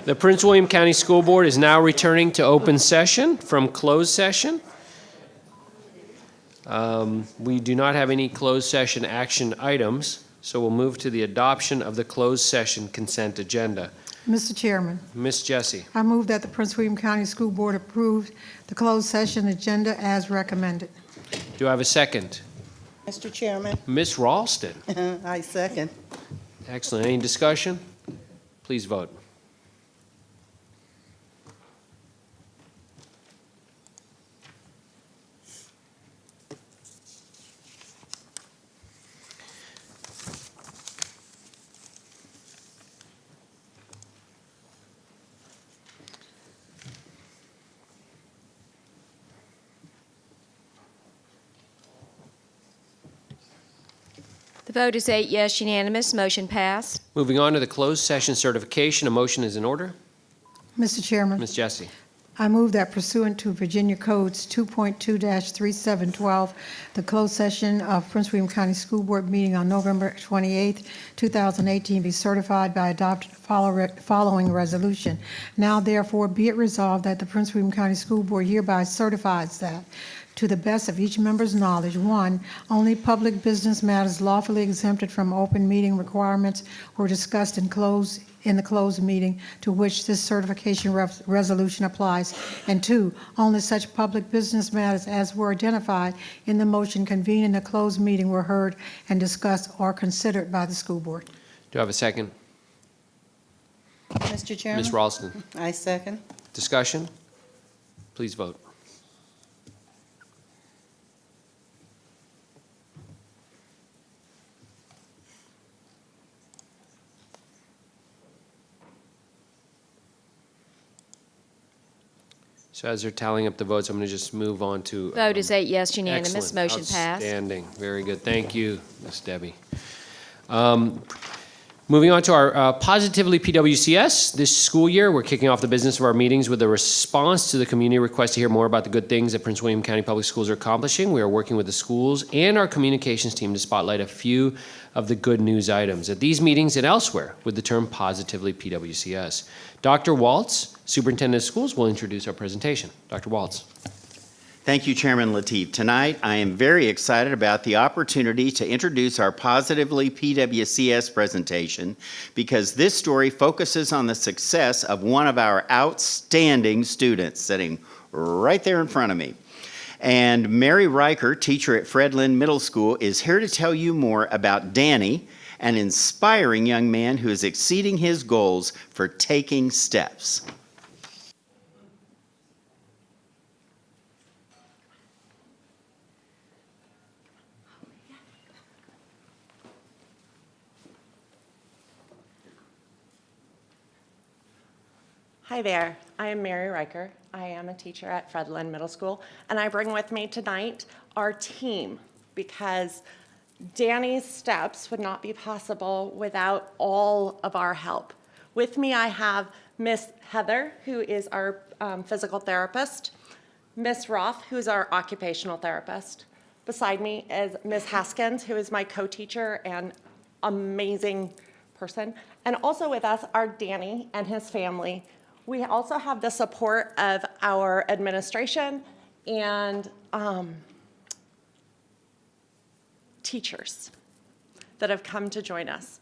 The Prince William County School Board is now returning to open session from closed session. We do not have any closed session action items, so we'll move to the adoption of the closed session consent agenda. Mr. Chairman, Ms. Jessie, I move that the Prince William County School Board approve the closed session agenda as recommended. do I have a second? Mr. Chairman, Ms. Ralston, I second. excellent. Any discussion? Please vote. The vote is 8 yes, unanimous, motion passed. Moving on to the closed session certification, a motion is in order. Mr. Chairman, Ms. Jessie, I move that pursuant to Virginia Codes 2.2-3712, the closed session of Prince William County School Board meeting on November 28, 2018 be certified by adopting the following resolution. Now therefore be it resolved that the Prince William County School Board hereby certifies that to the best of each member's knowledge, 1, only public business matters lawfully exempted from open meeting requirements were discussed in the closed meeting to which this certification resolution applies, and 2, only such public business matters as were identified in the motion convened in the closed meeting were heard and discussed or considered by the school board. do I have a second? Mr. Chairman, Ms. Ralston, I second. discussion? Please vote. So as they're tallying up the votes, I'm going to just move on to. Vote is 8 yes, unanimous, Excellent. motion passed. Outstanding. Very good. Thank you, Ms. Debbie. Moving on to our Positively PWCS. This school year, we're kicking off the business of our meetings with a response to the community request to hear more about the good things that Prince William County Public Schools are accomplishing. We are working with the schools and our communications team to spotlight a few of the good news items at these meetings and elsewhere with the term Positively PWCS. Dr. Waltz, Superintendent of Schools, will introduce our presentation. Dr. Waltz. Thank you, Chairman Lateef. Tonight, I am very excited about the opportunity to introduce our Positively PWCS presentation because this story focuses on the success of one of our outstanding students sitting right there in front of me. And Mary Riker, teacher at Fredlin Middle School, is here to tell you more about Danny, an inspiring young man who is exceeding his goals for taking steps. Hi there, I am Mary Riker. I am a teacher at Fredlin Middle School, and I bring with me tonight our team because Danny's steps would not be possible without all of our help. With me, I have Miss Heather, who is our physical therapist, Miss Roth, who is our occupational therapist. Beside me is Miss Haskins, who is my co-teacher and amazing person. And also with us are Danny and his family. We also have the support of our administration and teachers that have come to join us.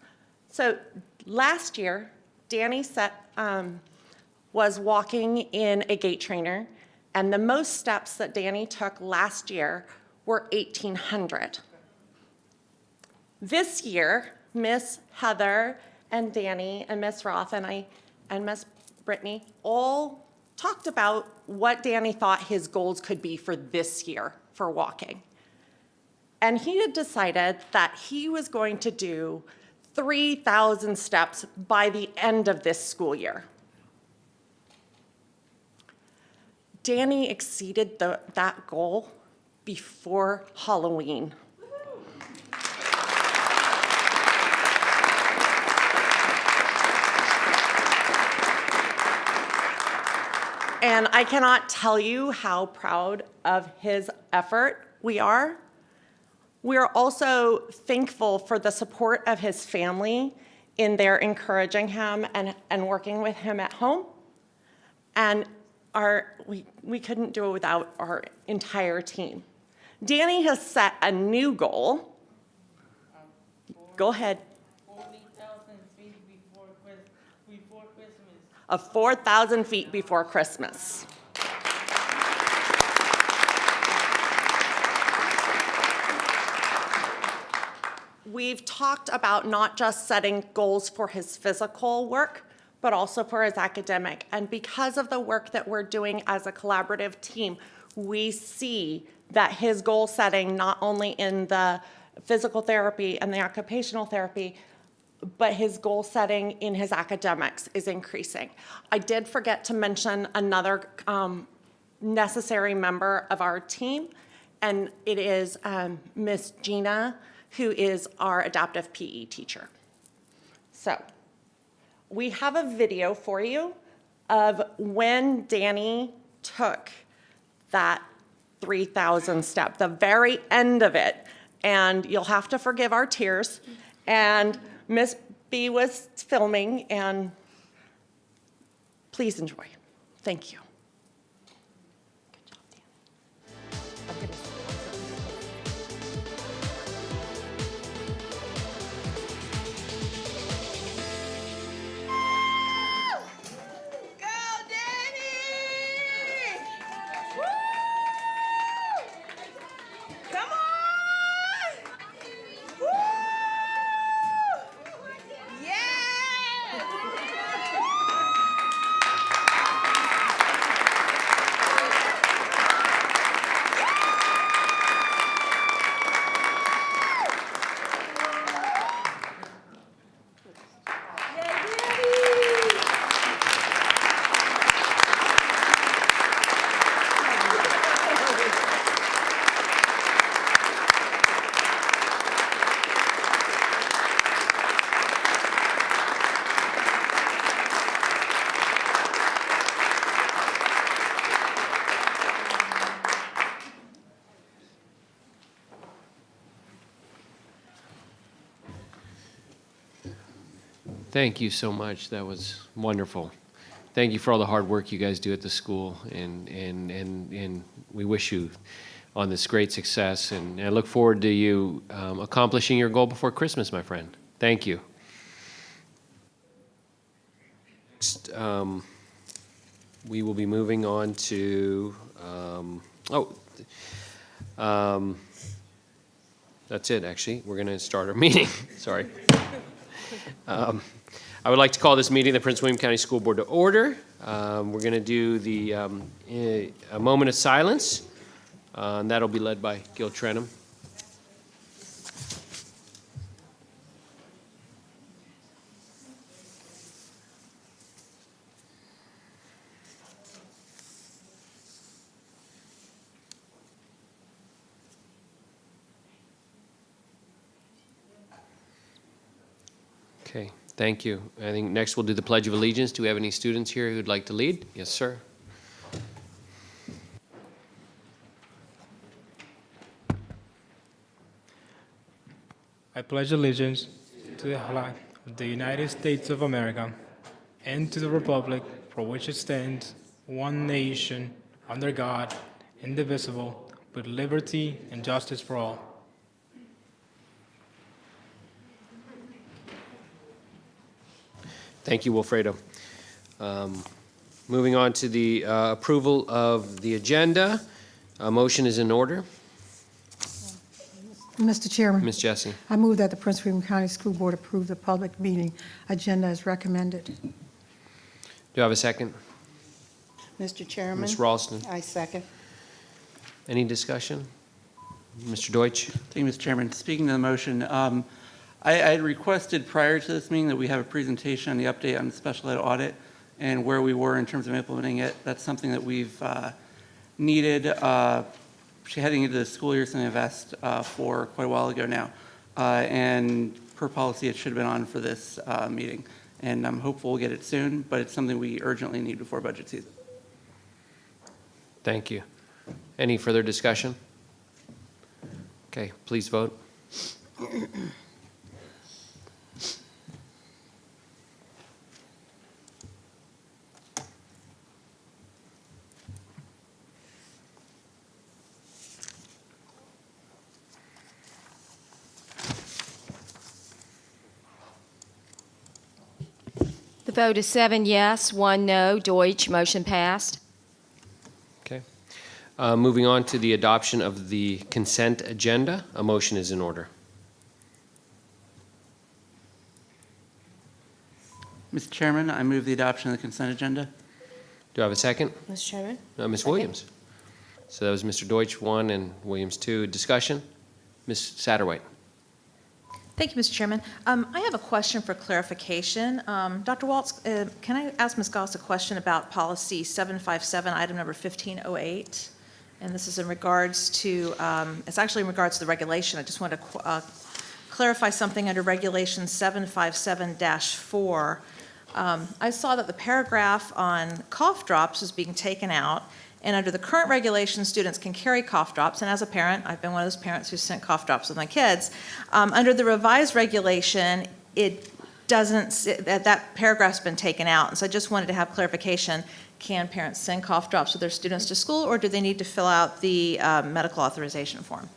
So last year, Danny was walking in a gait trainer, and the most steps that Danny took last year were 1,800. This year, Miss Heather and Danny and Miss Roth and Miss Brittany all talked about what Danny thought his goals could be for this year for walking. And he had decided that he was going to do 3,000 steps by the end of this school year. Danny exceeded that goal before Halloween. And I cannot tell you how proud of his effort we are. We are also thankful for the support of his family in there encouraging him and working with him at home. And we couldn't do it without our entire team. Danny has set a new goal. Go ahead. 40,000 feet before Christmas. Of 4,000 feet before Christmas. We've talked about not just setting goals for his physical work, but also for his academic. And because of the work that we're doing as a collaborative team, we see that his goal setting, not only in the physical therapy and the occupational therapy, but his goal setting in his academics is increasing. I did forget to mention another necessary member of our team, and it is Miss Gina, who is our adaptive PE teacher. So we have a video for you of when Danny took that 3,000 step, the very end of it. And you'll have to forgive our tears. And Miss B was filming, and please enjoy. Thank you. Good job, Danny. I'm gonna Thank you so much. That was wonderful. Thank you for all the hard work you guys do at the school, and we wish you on this great success, and I look forward to you accomplishing your goal before Christmas, my friend. Thank you. Next, we will be moving on to, that's it, actually. We're going to start our meeting. Sorry. I would like to call this meeting of the Prince William County School Board to order. We're going to do a moment of silence, and that'll be led by Gil Trenum. Okay, thank you. I think next we'll do the Pledge of Allegiance. Do we have any students here who'd like to lead? Yes, sir. I pledge allegiance to the flag of the United States of America and to the republic for which it stands, one nation, under God, indivisible, with liberty and justice for all. Thank you, Wilfredo. Moving on to the approval of the agenda. A motion is in order. Mr. Chairman, Ms. Jessie. I move that the Prince William County School Board approve the public meeting agenda as recommended. Do I have a second? Mr. Chairman. Ms. Ralston. I second. Any discussion? Mr. Deutsch? Thank you, Mr. Chairman. Speaking to the motion, I had requested prior to this meeting that we have a presentation on the update on the special ed audit and where we were in terms of implementing it. That's something that we've needed heading into the school year, something I've asked for quite a while ago now. And per policy, it should have been on for this meeting. And I'm hopeful we'll get it soon, but it's something we urgently need before budget season. Thank you. Any further discussion? Okay, please vote. vote is 7 yes, 1 no. Deutsch, motion passed. Okay. Moving on to the adoption of the consent agenda, a motion is in order. Mr. Chairman, I move the adoption of the consent agenda. Do I have a second? Mr. Chairman? Ms. Williams. So that was Mr. Deutsch, 1, and Williams, 2. Discussion? Ms. Satterwhite. Thank you, Mr. Chairman. I have a question for clarification. Dr. Waltz, can I ask Ms. Goss a question about policy 757, item number 1508? And this is in regards to, it's actually in regards to the regulation. I just want to clarify something under regulation 757-4. I saw that the paragraph on cough drops is being taken out, and under the current regulation, students can carry cough drops, and as a parent, I've been one of those parents who sent cough drops with my kids. Under the revised regulation, it doesn't, that paragraph's been taken out, and so I just wanted to have clarification. Can parents send cough drops with their students to school, or do they need to fill out the medical authorization form?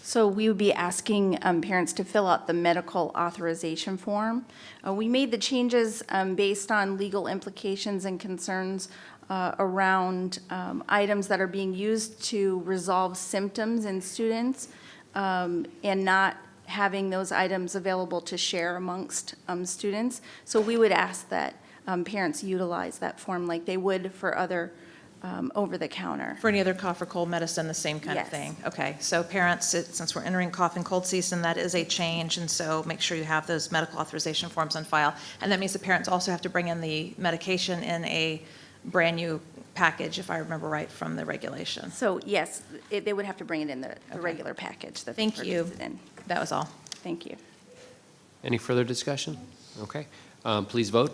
So we would be asking parents to fill out the medical authorization form. We made the changes based on legal implications and concerns around items that are being used to resolve symptoms in students and not having those items available to share amongst students. So we would ask that parents utilize that form like they would for other over-the-counter. For any other cough or cold medicine, the same kind of Yes. thing? Okay, so parents, since we're entering cough and cold season, that is a change, and so make sure you have those medical authorization forms on file. And that means the parents also have to bring in the medication in a brand-new package, if I remember right, from the regulation. So yes, they would have to bring it in the Okay. regular package that they Thank you. purchased it in. That was all. Thank you. Any further discussion? Okay. Please vote.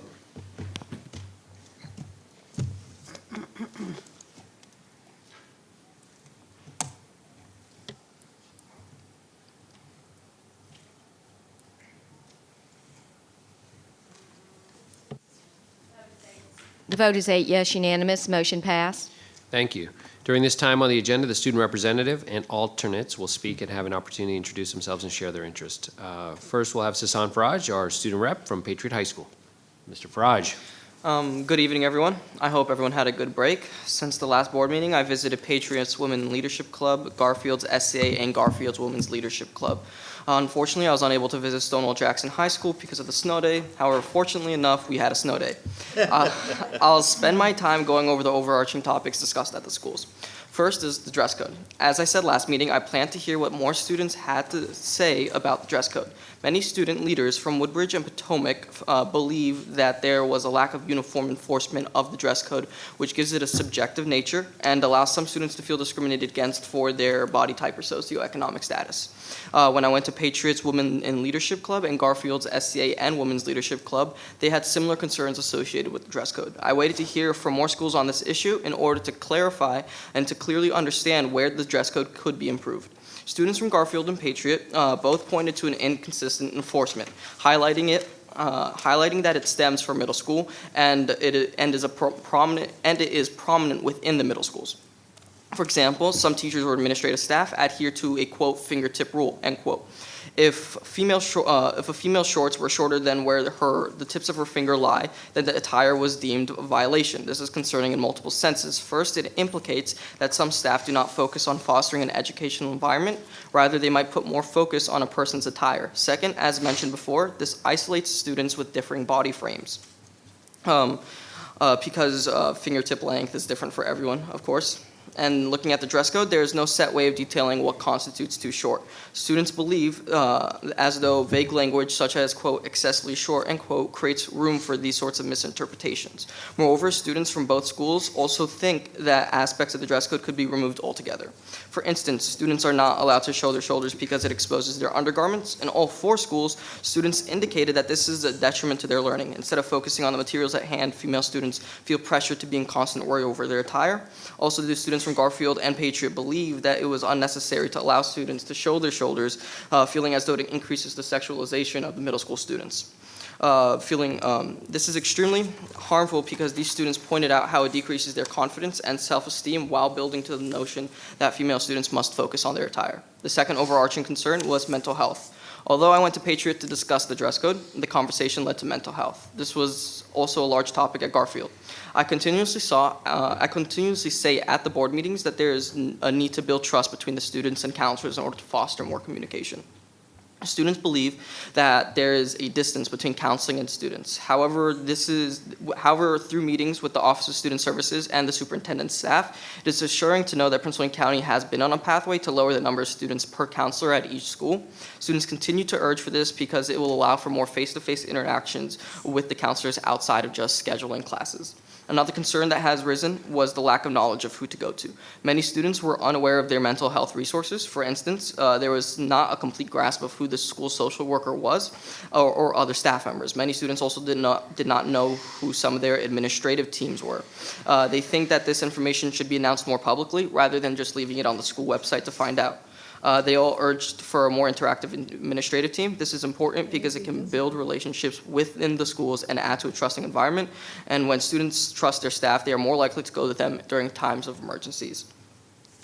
The vote is 8 yes, unanimous, motion passed. Thank you. During this time on the agenda, the student representative and alternates will speak and have an opportunity to introduce themselves and share their interest. First, we'll have Sasan Faraj, our student rep from Patriot High School. Mr. Faraj. Good evening, everyone. I hope everyone had a good break. Since the last board meeting, I visited Patriots Women Leadership Club, Garfield's SCA, and Garfield's Women's Leadership Club. Unfortunately, I was unable to visit Stonewall Jackson High School because of the snow day. However, fortunately enough, we had a snow day. I'll spend my time going over the overarching topics discussed at the schools. First is the dress code. As I said last meeting, I plan to hear what more students had to say about the dress code. Many student leaders from Woodbridge and Potomac believe that there was a lack of uniform enforcement of the dress code, which gives it a subjective nature and allows some students to feel discriminated against for their body type or socioeconomic status. When I went to Patriots Women in Leadership Club and Garfield's SCA and Women's Leadership Club, they had similar concerns associated with the dress code. I waited to hear from more schools on this issue in order to clarify and to clearly understand where the dress code could be improved. Students from Garfield and Patriot both pointed to an inconsistent enforcement, highlighting that it stems from middle school and it is prominent within the middle schools. For example, some teachers or administrative staff adhere to a, quote, fingertip rule, end quote. If a female shorts were shorter than where the tips of her finger lie, then the attire was deemed a violation. This is concerning in multiple senses. First, it implicates that some staff do not focus on fostering an educational environment. Rather, they might put more focus on a person's attire. Second, as mentioned before, this isolates students with differing body frames. Because fingertip length is different for everyone, of course. And looking at the dress code, there is no set way of detailing what constitutes too short. Students believe as though vague language such as, quote, excessively short, end quote, creates room for these sorts of misinterpretations. Moreover, students from both schools also think that aspects of the dress code could be removed altogether. For instance, students are not allowed to show their shoulders because it exposes their undergarments. In all 4 schools, students indicated that this is a detriment to their learning. Instead of focusing on the materials at hand, female students feel pressured to be in constant worry over their attire. Also, the students from Garfield and Patriot believe that it was unnecessary to allow students to show their shoulders, feeling as though it increases the sexualization of the middle school students. This is extremely harmful because these students pointed out how it decreases their confidence and self-esteem while building to the notion that female students must focus on their attire. The second overarching concern was mental health. Although I went to Patriot to discuss the dress code, the conversation led to mental health. This was also a large topic at Garfield. I continuously say at the board meetings that there is a need to build trust between the students and counselors in order to foster more communication. Students believe that there is a distance between counseling and students. However, through meetings with the Office of Student Services and the superintendent's staff, it is assuring to know that Prince William County has been on a pathway to lower the number of students per counselor at each school. Students continue to urge for this because it will allow for more face-to-face interactions with the counselors outside of just scheduling classes. Another concern that has risen was the lack of knowledge of who to go to. Many students were unaware of their mental health resources. For instance, there was not a complete grasp of who the school social worker was or other staff members. Many students also did not know who some of their administrative teams were. They think that this information should be announced more publicly rather than just leaving it on the school website to find out. They all urged for a more interactive administrative team. This is important because it can build relationships within the schools and add to a trusting environment. And when students trust their staff, they are more likely to go to them during times of emergencies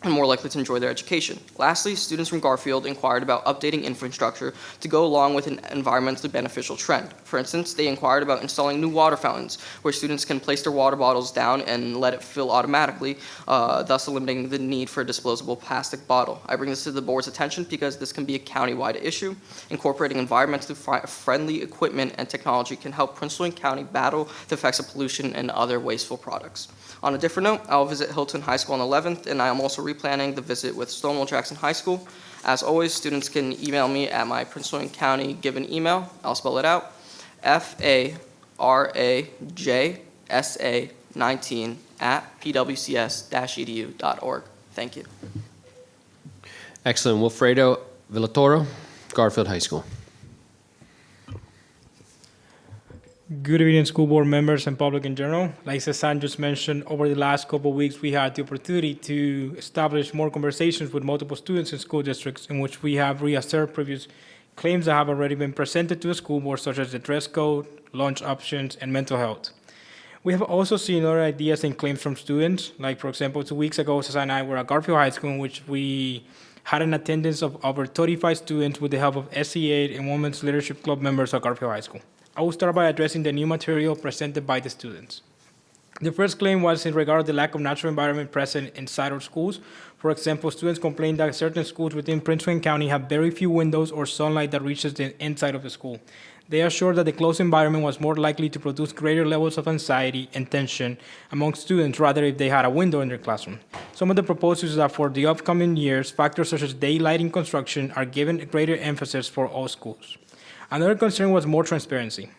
and more likely to enjoy their education. Lastly, students from Garfield inquired about updating infrastructure to go along with an environmentally beneficial trend. For instance, they inquired about installing new water fountains where students can place their water bottles down and let it fill automatically, thus eliminating the need for a disposable plastic bottle. I bring this to the board's attention because this can be a county-wide issue. Incorporating environmentally friendly equipment and technology can help Prince William County battle the effects of pollution and other wasteful products. On a different note, I'll visit Hilton High School on the 11th, and I am also replanning the visit with Stonewall Jackson High School. As always, students can email me at my Prince William County given email. I'll spell it out, farajsa19@pwcs-edu.org. Thank you. Excellent. Wilfredo Villatoro, Garfield High School. Good evening, school board members and public in general. Like Cezanne just mentioned, over the last couple of weeks, we had the opportunity to establish more conversations with multiple students in school districts in which we have reasserted previous claims that have already been presented to the school board, such as the dress code, lunch options, and mental health. We have also seen other ideas and claims from students. Like, for example, 2 weeks ago, Cezanne and I were at Garfield High School, in which we had an attendance of over 35 students with the help of SE8 and Women's Leadership Club members at Garfield High School. I will start by addressing the new material presented by the students. The first claim was in regard to the lack of natural environment present inside our schools. For example, students complained that certain schools within Prince William County have very few windows or sunlight that reaches the inside of the school. They assured that the closed environment was more likely to produce greater levels of anxiety and tension among students rather if they had a window in their classroom. Some of the proposals are for the upcoming years, factors such as daylighting construction are given greater emphasis for all schools. Another concern was more transparency.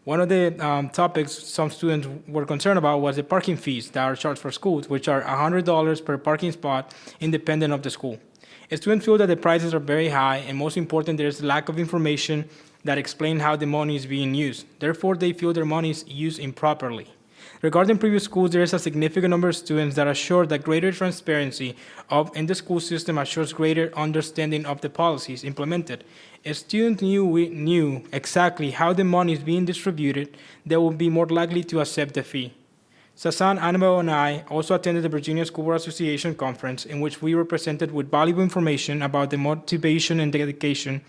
One of the topics some students were concerned about was the parking fees that are charged for schools, which are $100 per parking spot independent of the school. Students feel that the prices are very high, and most important, there is a lack of information that explain how the money is being used. Therefore, they feel their money is used improperly. Regarding previous schools, there is a significant number of students that assure that greater transparency in the school system assures greater understanding of the policies implemented. If students knew exactly how the money is being distributed, they would be more likely to accept the fee. Cezanne, Annabelle, and I also attended the Virginia School Board Association conference, in which we were presented with valuable information about the motivation and dedication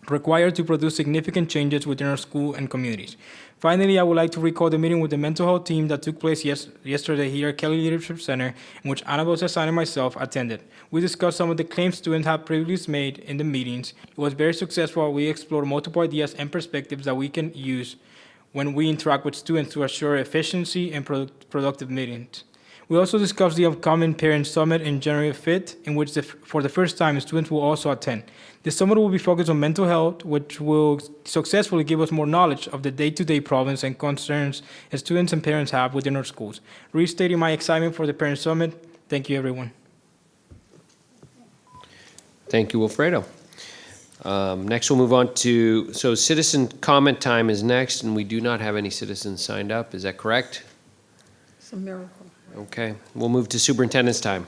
required to produce significant changes within our school and communities. Finally, I would like to recall the meeting with the mental health team that took place yesterday here at Kelly Leadership Center, in which Annabelle, Cezanne, and myself attended. We discussed some of the claims students have previously made in the meetings. It was very successful. We explored multiple ideas and perspectives that we can use when we interact with students to assure efficiency and productive meetings. We also discussed the upcoming Parent Summit in January 5th, in which for the first time, students will also attend. The summit will be focused on mental health, which will successfully give us more knowledge of the day-to-day problems and concerns students and parents have within our schools. Restating my excitement for the Parent Summit, thank you, everyone. Thank you, Wilfredo. Next, we'll move on to, so citizen comment time is next, and we do not have any citizens signed up. Is that correct? It's a miracle. Okay, we'll move to superintendent's time.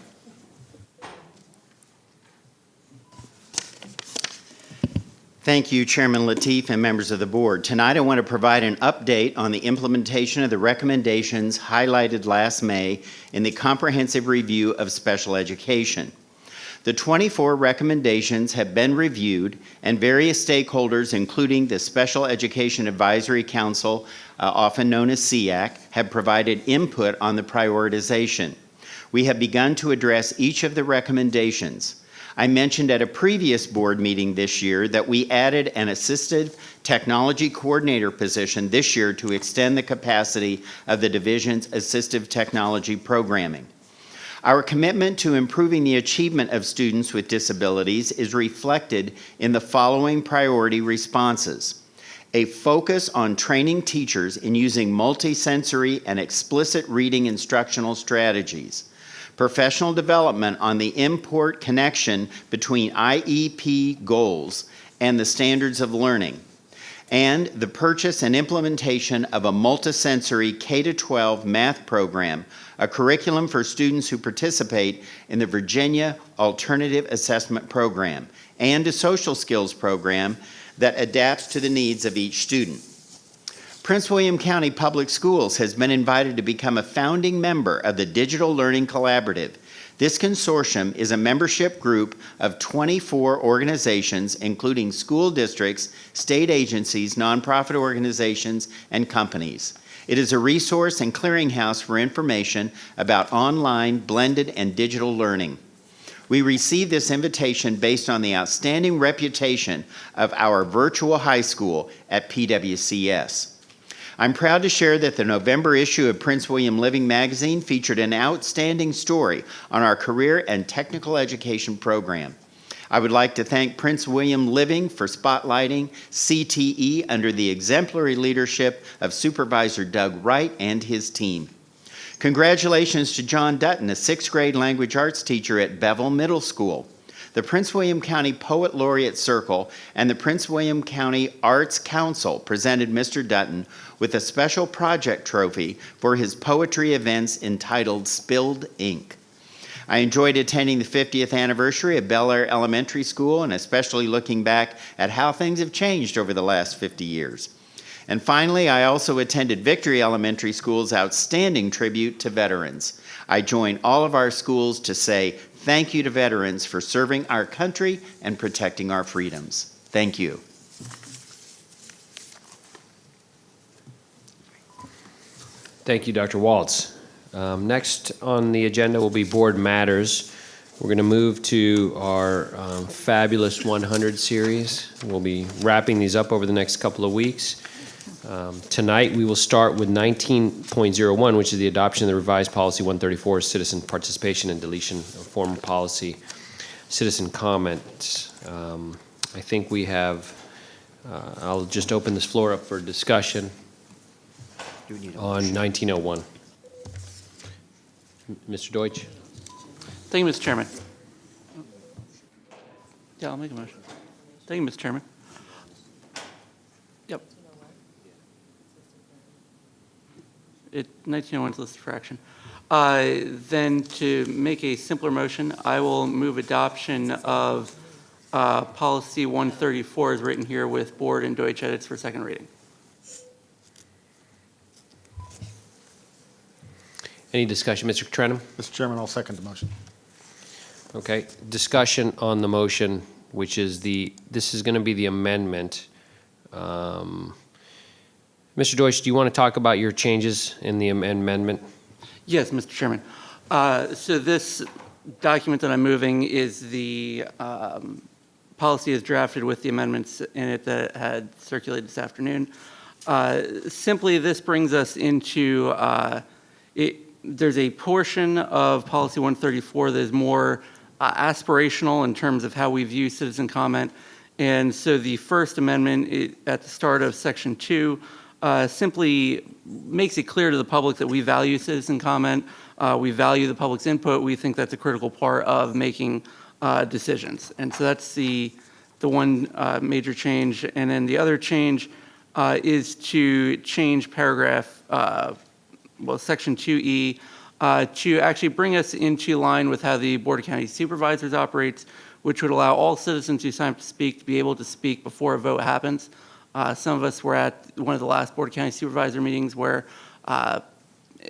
Thank you, Chairman Lateef and members of the board. Tonight, I want to provide an update on the implementation of the recommendations highlighted last May in the Comprehensive Review of Special Education. The 24 recommendations have been reviewed, and various stakeholders, including the Special Education Advisory Council, often known as SEAC, have provided input on the prioritization. We have begun to address each of the recommendations. I mentioned at a previous board meeting this year that we added an assistive technology coordinator position this year to extend the capacity of the division's assistive technology programming. Our commitment to improving the achievement of students with disabilities is reflected in the following priority responses: a focus on training teachers in using multisensory and explicit reading instructional strategies, professional development on the import connection between IEP goals and the standards of learning, and the purchase and implementation of a multisensory K-12 math program, a curriculum for students who participate in the Virginia Alternative Assessment Program, and a social skills program that adapts to the needs of each student. Prince William County Public Schools has been invited to become a founding member of the Digital Learning Collaborative. This consortium is a membership group of 24 organizations, including school districts, state agencies, nonprofit organizations, and companies. It is a resource and clearinghouse for information about online, blended, and digital learning. We received this invitation based on the outstanding reputation of our virtual high school at PWCS. I'm proud to share that the November issue of Prince William Living magazine featured an outstanding story on our career and technical education program. I would like to thank Prince William Living for spotlighting CTE under the exemplary leadership of Supervisor Doug Wright and his team. Congratulations to John Dutton, a 6th grade language arts teacher at Bevel Middle School. The Prince William County Poet Laureate Circle and the Prince William County Arts Council presented Mr. Dutton with a special project trophy for his poetry events entitled Spilled Ink. I enjoyed attending the 50th anniversary of Bel Air Elementary School and especially looking back at how things have changed over the last 50 years. And finally, I also attended Victory Elementary School's outstanding tribute to veterans. I join all of our schools to say thank you to veterans for serving our country and protecting our freedoms. Thank you. Thank you, Dr. Waltz. Next on the agenda will be board matters. We're going to move to our Fabulous 100 series. We'll be wrapping these up over the next couple of weeks. Tonight, we will start with 19.01, which is the adoption of the revised policy 134, citizen participation and deletion of former policy, citizen comments. I think we have, I'll just open this floor up for discussion on 1901. Mr. Deutsch. Thank you, Mr. Chairman. Yeah, I'll make a motion. Thank you, Mr. Chairman. Yep. 1901 is listed for action. Then to make a simpler motion, I will move adoption of policy 134 as written here with board and Deutsch edits for second reading. Any discussion? Mr. Trenum? Mr. Chairman, I'll second the motion. Okay, discussion on the motion, which is this is going to be the amendment. Mr. Deutsch, do you want to talk about your changes in the amendment? Yes, Mr. Chairman. So this document that I'm moving is the policy as drafted with the amendments in it that had circulated this afternoon. Simply, this brings us into there's a portion of policy 134 that is more aspirational in terms of how we view citizen comment. And so the first amendment at the start of section 2 simply makes it clear to the public that we value citizen comment, we value the public's input, we think that's a critical part of making decisions. And so that's the one major change. And then the other change is to change paragraph, section 2E, to actually bring us into line with how the Board of County Supervisors operates, which would allow all citizens who sign up to speak to be able to speak before a vote happens. Some of us were at one of the last Board of County Supervisor meetings where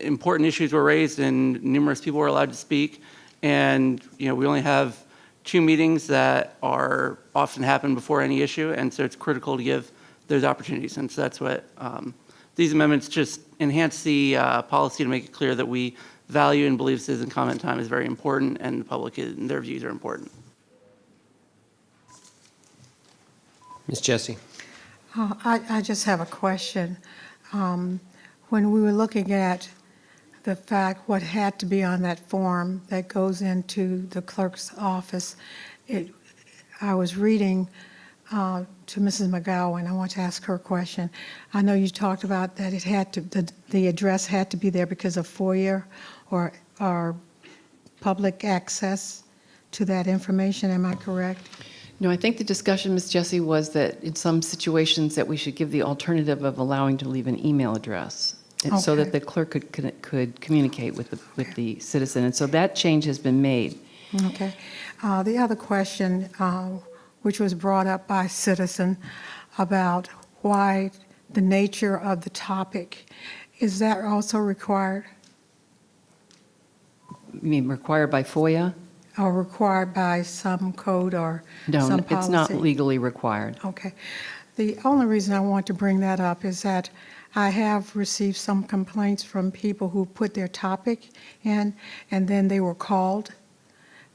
important issues were raised and numerous people were allowed to speak. And we only have two meetings that are often happen before any issue, and so it's critical to give those opportunities. And so that's what these amendments just enhance the policy to make it clear that we value and believe citizen comment time is very important, and the public and their views are important. Ms. Jessie? I just have a question. When we were looking at the fact what had to be on that form that goes into the clerk's office, I was reading to Mrs. McGowan. I want to ask her a question. I know you talked about that it had to, the address had to be there because of FOIA or public access to that information. Am I correct? No, I think the discussion, Ms. Jessie, was that in some situations that we should give the alternative of allowing to leave an email address so that the clerk could communicate with the citizen. And so that change has been made. Okay. The other question, which was brought up by a citizen about why the nature of the topic, is that also required? You mean required by FOIA? Or required by some code or No, some it's policy? not legally required. Okay. The only reason I want to bring that up is that I have received some complaints from people who put their topic in, and then they were called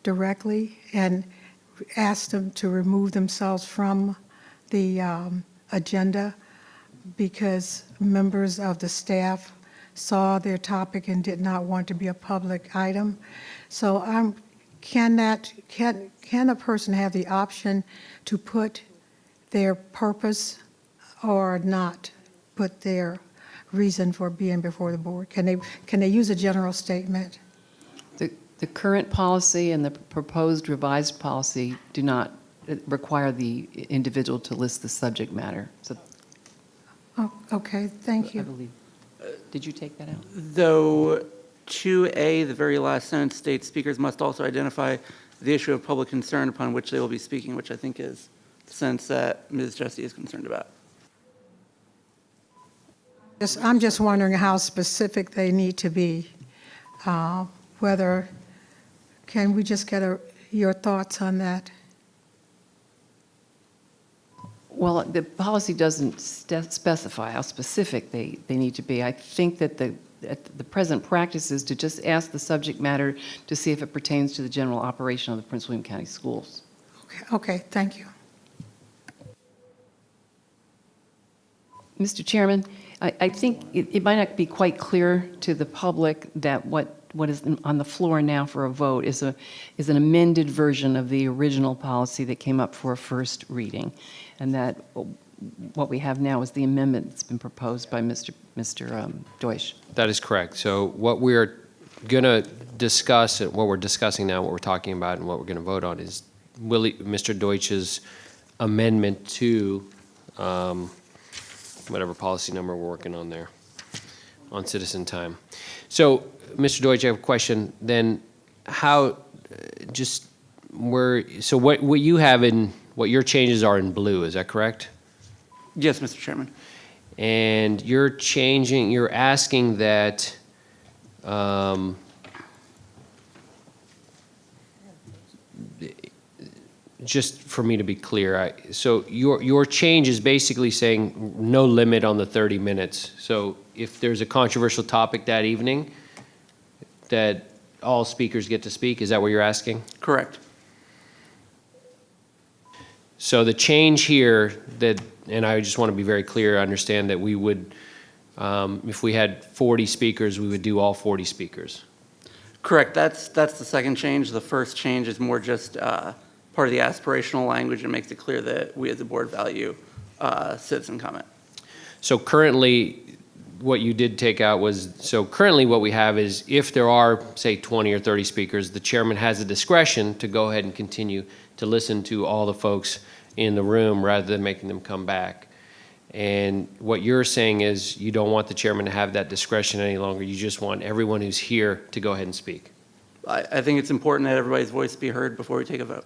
directly and asked them to remove themselves from the agenda because members of the staff saw their topic and did not want to be a public item. So can a person have the option to put their purpose or not put their reason for being before the board? Can they use a general statement? The current policy and the proposed revised policy do not require the individual to list the subject matter. So Oh, okay, thank I you. believe. Did you take that out? Though 2A, the very last sentence states speakers must also identify the issue of public concern upon which they will be speaking, which I think is the sense that Ms. Jessie is concerned about. I'm just wondering how specific they need to be. Can we just get your thoughts on that? Well, the policy doesn't specify how specific they need to be. I think that the present practice is to just ask the subject matter to see if it pertains to the general operation of the Prince William County Schools. Okay, thank you. Mr. Chairman, I think it might not be quite clear to the public that what is on the floor now for a vote is an amended version of the original policy that came up for a first reading, and that what we have now is the amendment that's been proposed by Mr. Deutsch. That is correct. So what we're going to discuss, what we're discussing now, what we're talking about, and what we're going to vote on is Mr. Deutsch's amendment to whatever policy number we're working on there, on citizen time. So, Mr. Deutsch, I have a question. Then, what you have in, what your changes are in blue, is that correct? Yes, Mr. Chairman. And you're asking that, just for me to be clear, so your change is basically saying no limit on the 30 minutes. So if there's a controversial topic that evening, that all speakers get to speak, is that what you're asking? Correct. So the change here and I just want to be very clear, understand that we would, if we had 40 speakers, we would do all 40 speakers. Correct. That's the second change. The first change is more just part of the aspirational language and makes it clear that we as a board value citizen comment. So currently, what you did take out was, so currently what we have is if there are, say, 20 or 30 speakers, the chairman has the discretion to go ahead and continue to listen to all the folks in the room rather than making them come back. And what you're saying is you don't want the chairman to have that discretion any longer. You just want everyone who's here to go ahead and speak. I think it's important that everybody's voice be heard before we take a vote.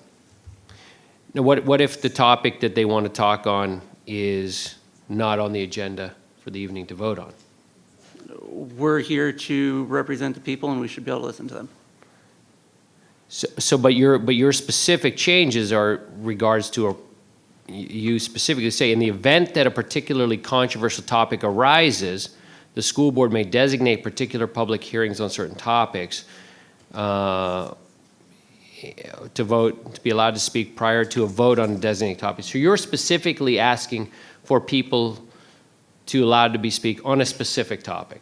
Now, what if the topic that they want to talk on is not on the agenda for the evening to vote on? We're here to represent the people, and we should be able to listen to them. But your specific changes are regards to you specifically say, in the event that a particularly controversial topic arises, the school board may designate particular public hearings on certain topics to be allowed to speak prior to a vote on a designated topic. So you're specifically asking for people to allow to be speak on a specific topic,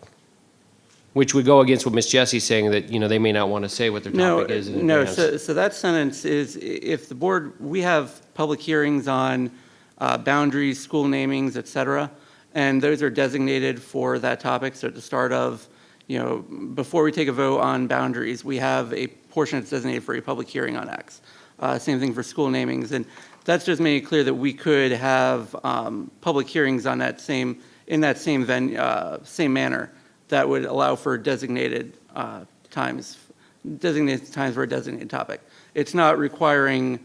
which would go against what Ms. Jessie's saying, that, they may not want to say what their topic is in No, advance. so that sentence is, if the board, we have public hearings on boundaries, school namings, et cetera, and those are designated for that topic. So at the start of, before we take a vote on boundaries, we have a portion that's designated for a public hearing on X. Same thing for school namings. And that's just made it clear that we could have public hearings on that same manner that would allow for designated times for a designated topic. It's not requiring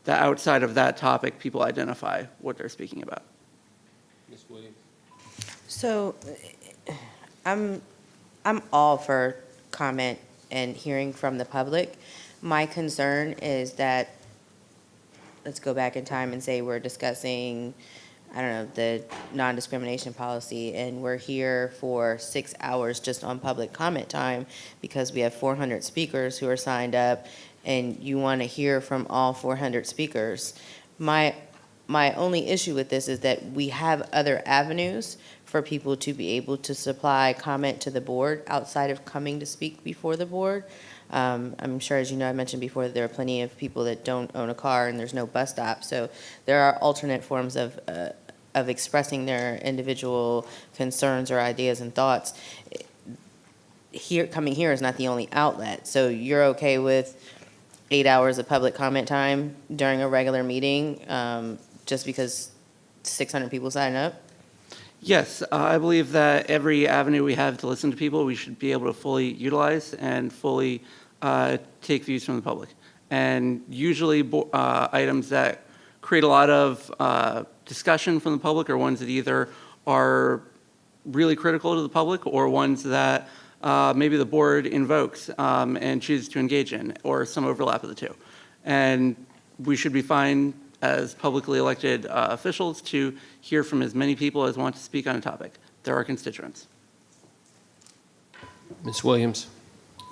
that outside of that topic, people identify what they're speaking about. Ms. Williams? So I'm all for comment and hearing from the public. My concern is that, let's go back in time and say we're discussing, I don't know, the non-discrimination policy, and we're here for 6 hours just on public comment time because we have 400 speakers who are signed up, and you want to hear from all 400 speakers. My only issue with this is that we have other avenues for people to be able to supply comment to the board outside of coming to speak before the board. I'm sure, as you know, I mentioned before that there are plenty of people that don't own a car and there's no bus stop. So there are alternate forms of expressing their individual concerns or ideas and thoughts. Coming here is not the only outlet. So you're okay with 8 hours of public comment time during a regular meeting, just because 600 people sign up? Yes, I believe that every avenue we have to listen to people, we should be able to fully utilize and fully take views from the public. And usually items that create a lot of discussion from the public are ones that either are really critical to the public or ones that maybe the board invokes and chooses to engage in, or some overlap of the two. And we should be fine as publicly elected officials to hear from as many people as want to speak on a topic. They're our constituents. Ms. Williams?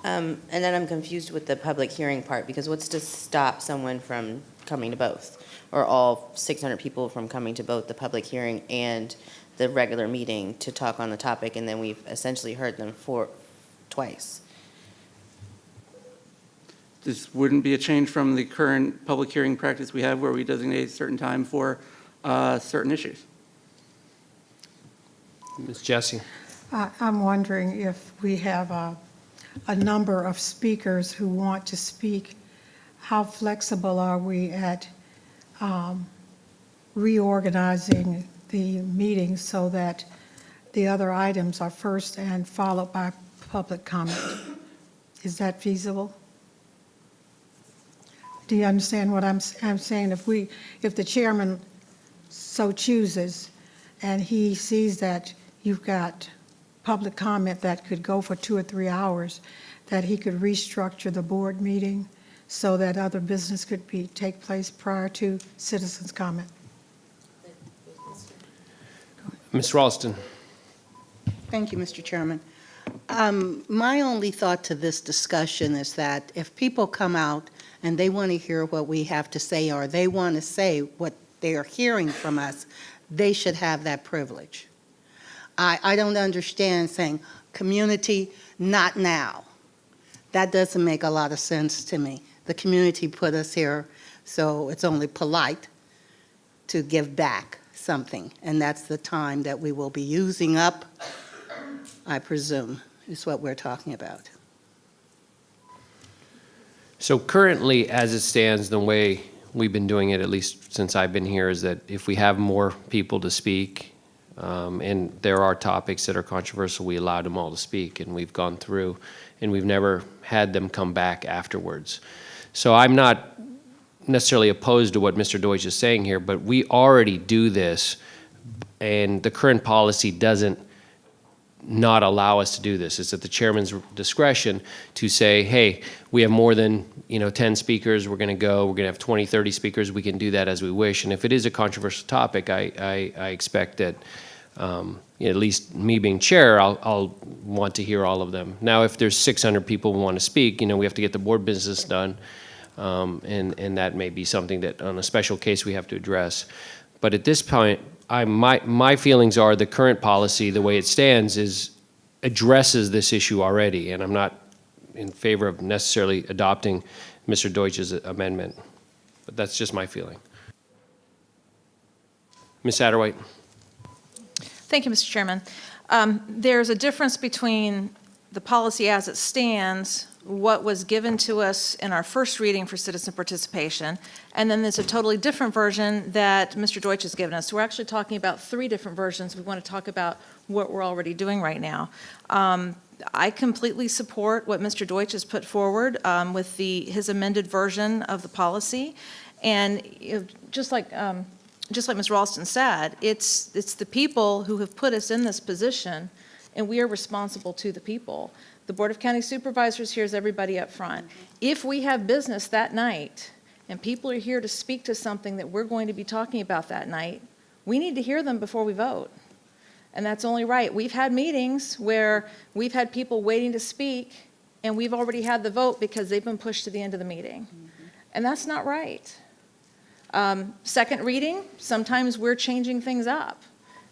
And then I'm confused with the public hearing part, because what's to stop someone from coming to both, or all 600 people from coming to both the public hearing and the regular meeting to talk on the topic, and then we've essentially heard them twice? This wouldn't be a change from the current public hearing practice we have, where we designate a certain time for certain issues. Ms. Jessie? I'm wondering if we have a number of speakers who want to speak, how flexible are we at reorganizing the meeting so that the other items are first and followed by public comment? Is that feasible? Do you understand what I'm saying? If the chairman so chooses and he sees that you've got public comment that could go for 2 or 3 hours, that he could restructure the board meeting so that other business could take place prior to citizens' comment. Ms. Ralston? Thank you, Mr. Chairman. My only thought to this discussion is that if people come out and they want to hear what we have to say, or they want to say what they are hearing from us, they should have that privilege. I don't understand saying, community, not now. That doesn't make a lot of sense to me. The community put us here, so it's only polite to give back something, and that's the time that we will be using up, I presume, is what we're talking about. So currently, as it stands, the way we've been doing it, at least since I've been here, is that if we have more people to speak, and there are topics that are controversial, we allow them all to speak, and we've gone through, and we've never had them come back afterwards. So I'm not necessarily opposed to what Mr. Deutsch is saying here, but we already do this, and the current policy doesn't not allow us to do this. It's at the chairman's discretion to say, hey, we have more than 10 speakers, we're going to have 20, 30 speakers, we can do that as we wish. And if it is a controversial topic, I expect that at least me being chair, I'll want to hear all of them. Now, if there's 600 people who want to speak, we have to get the board business done, and that may be something that on a special case we have to address. But at this point, my feelings are the current policy, the way it stands, addresses this issue already, and I'm not in favor of necessarily adopting Mr. Deutsch's amendment. But that's just my feeling. Ms. Satterwhite. Thank you, Mr. Chairman. There's a difference between the policy as it stands, what was given to us in our first reading for citizen participation, and then there's a totally different version that Mr. Deutsch has given us. So we're actually talking about 3 different versions. We want to talk about what we're already doing right now. I completely support what Mr. Deutsch has put forward with his amended version of the policy. And just like Ms. Ralston said, it's the people who have put us in this position, and we are responsible to the people. The Board of County Supervisors hears everybody up front. If we have business that night, and people are here to speak to something that we're going to be talking about that night, we need to hear them before we vote. And that's only right. We've had meetings where we've had people waiting to speak, and we've already had the vote because they've been pushed to the end of the meeting. And that's not right. Second reading, sometimes we're changing things up,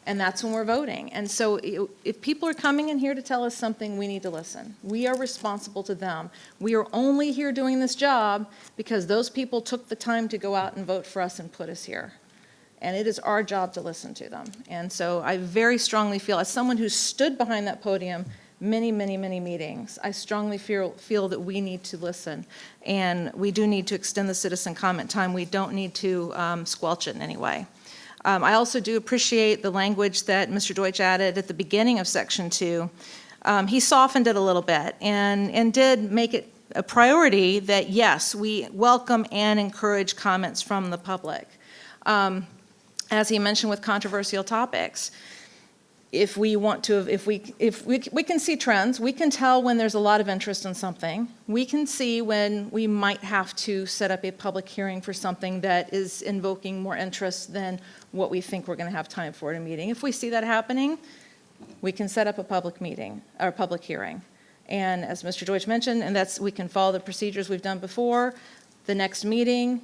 and that's when we're voting. And so if people are coming in here to tell us something, we need to listen. We are responsible to them. We are only here doing this job because those people took the time to go out and vote for us and put us here. And it is our job to listen to them. And so I very strongly feel, as someone who stood behind that podium many, many, many meetings, I strongly feel that we need to listen. And we do need to extend the citizen comment time. We don't need to squelch it in any way. I also do appreciate the language that Mr. Deutsch added at the beginning of Section 2. He softened it a little bit and did make it a priority that, yes, we welcome and encourage comments from the public. As he mentioned with controversial topics, if we can see trends, we can tell when there's a lot of interest in something. We can see when we might have to set up a public hearing for something that is invoking more interest than what we think we're going to have time for at a meeting. If we see that happening, we can set up a public meeting or public hearing. And as Mr. Deutsch mentioned, we can follow the procedures we've done before. The next meeting,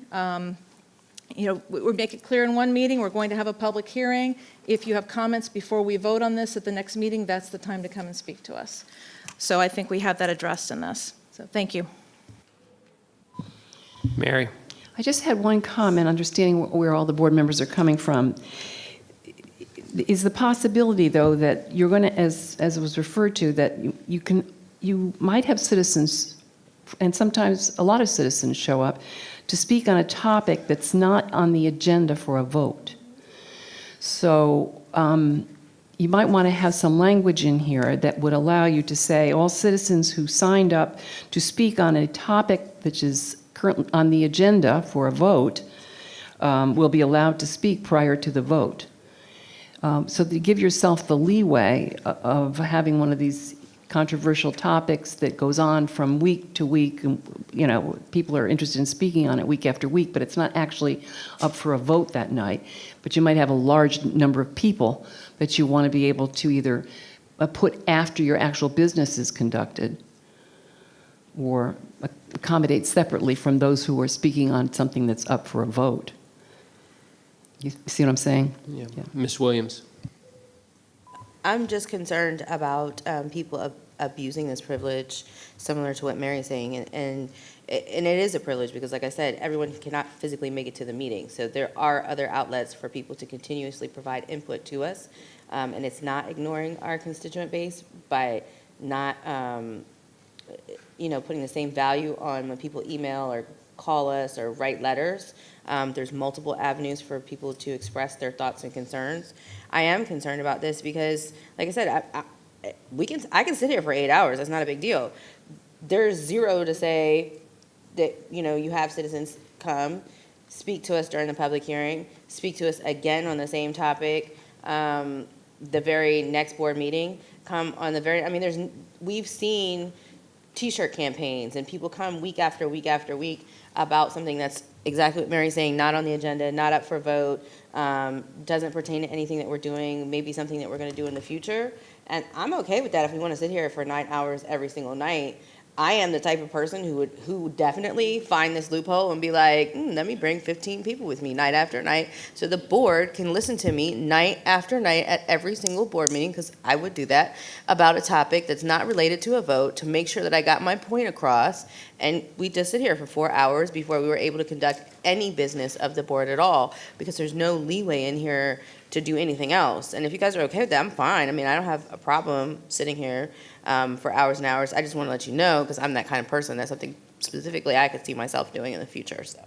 we make it clear in one meeting, we're going to have a public hearing. If you have comments before we vote on this at the next meeting, that's the time to come and speak to us. So I think we have that addressed in this. So thank you. Mary. I just had one comment, understanding where all the board members are coming from. Is the possibility, though, that you're going to, as it was referred to, that you might have citizens, and sometimes a lot of citizens show up, to speak on a topic that's not on the agenda for a vote. So you might want to have some language in here that would allow you to say all citizens who signed up to speak on a topic which is currently on the agenda for a vote will be allowed to speak prior to the vote. So to give yourself the leeway of having one of these controversial topics that goes on from week to week, and, people are interested in speaking on it week after week, but it's not actually up for a vote that night. But you might have a large number of people that you want to be able to either put after your actual business is conducted or accommodate separately from those who are speaking on something that's up for a vote. You see what I'm saying? Yeah. Ms. Williams. I'm just concerned about people abusing this privilege, similar to what Mary's saying, and it is a privilege because, like I said, everyone cannot physically make it to the meeting. So there are other outlets for people to continuously provide input to us, and it's not ignoring our constituent base by not, putting the same value on when people email or call us or write letters. There's multiple avenues for people to express their thoughts and concerns. I am concerned about this because, like I said, I can sit here for 8 hours. That's not a big deal. There's zero to say that, you have citizens come, speak to us during the public hearing, speak to us again on the same topic the very next board meeting. come on the very, I mean, we've seen T-shirt campaigns and people come week after week after week about something that's exactly what Mary's saying, not on the agenda, not up for vote, doesn't pertain to anything that we're doing, maybe something that we're going to do in the future. And I'm okay with that if we want to sit here for 9 hours every single night. I am the type of person who would definitely find this loophole and be like, let me bring 15 people with me night after night so the board can listen to me night after night at every single board meeting, because I would do that, about a topic that's not related to a vote, to make sure that I got my point across. And we just sit here for 4 hours before we were able to conduct any business of the board at all, because there's no leeway in here to do anything else. And if you guys are okay with that, I'm fine. I mean, I don't have a problem sitting here for hours and hours. I just want to let you know, because I'm that kind of person. That's something specifically I could see myself doing in the future. So,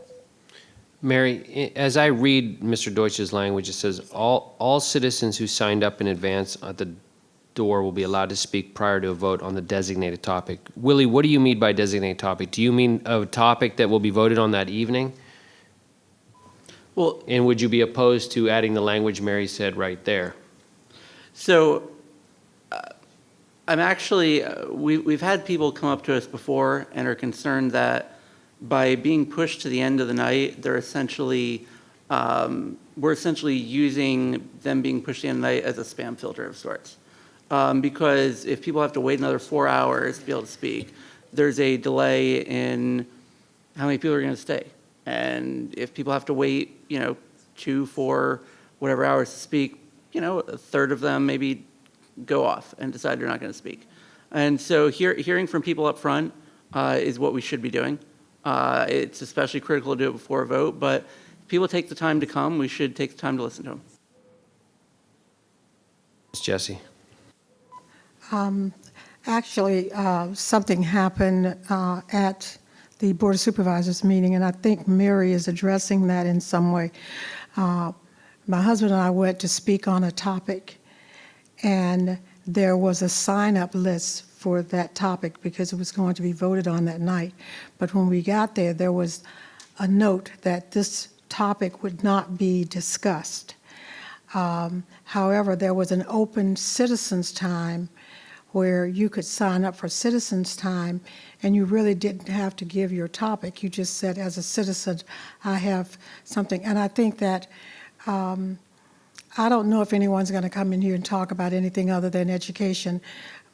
Mary, as I read Mr. Deutsch's language, it says all citizens who signed up in advance at the door will be allowed to speak prior to a vote on the designated topic. Willie, what do you mean by designated topic? Do you mean a topic that will be voted on that evening? Well, and would you be opposed to adding the language Mary said right there? So I'm actually, we've had people come up to us before and are concerned that by being pushed to the end of the night, they're essentially, we're essentially using them being pushed to the end of the night as a spam filter of sorts. Because if people have to wait another 4 hours to be able to speak, there's a delay in how many people are going to stay. And if people have to wait, 2, 4, whatever hours to speak, a third of them maybe go off and decide they're not going to speak. And so hearing from people up front is what we should be doing. It's especially critical to do it before a vote, but if people take the time to come, we should take the time to listen to them. Ms. Jessie. Actually, something happened at the Board of Supervisors meeting, and I think Mary is addressing that in some way. My husband and I went to speak on a topic, and there was a sign-up list for that topic because it was going to be voted on that night. But when we got there, there was a note that this topic would not be discussed. However, there was an open citizens time where you could sign up for citizens time, and you really didn't have to give your topic. You just said, as a citizen, I have something. And I think that, I don't know if anyone's going to come in here and talk about anything other than education,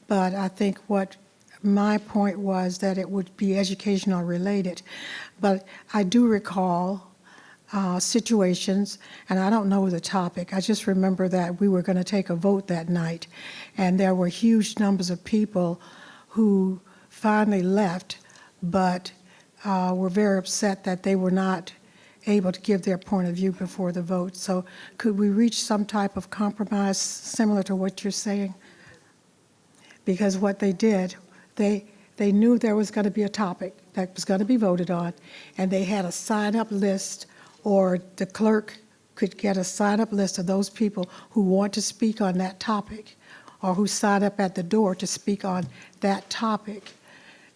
but I think what my point was that it would be educational related. But I do recall situations, and I don't know the topic. I just remember that we were going to take a vote that night, and there were huge numbers of people who finally left, but were very upset that they were not able to give their point of view before the vote. So could we reach some type of compromise similar to what you're saying? Because what they did, they knew there was going to be a topic that was going to be voted on, and they had a sign-up list, or the clerk could get a sign-up list of those people who want to speak on that topic, or who sign up at the door to speak on that topic.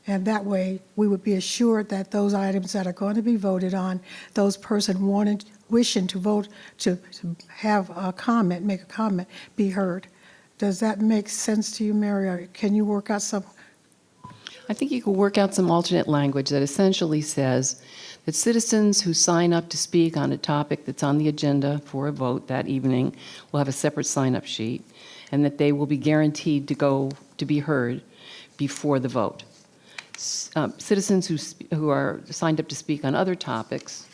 And that way, we would be assured that those items that are going to be voted on, those person wishing to vote, to have a comment, make a comment, be heard. Does that make sense to you, Mary, or can you work out some? I think you could work out some alternate language that essentially says that citizens who sign up to speak on a topic that's on the agenda for a vote that evening will have a separate sign-up sheet, and that they will be guaranteed to be heard before the vote. Citizens who are signed up to speak on other topics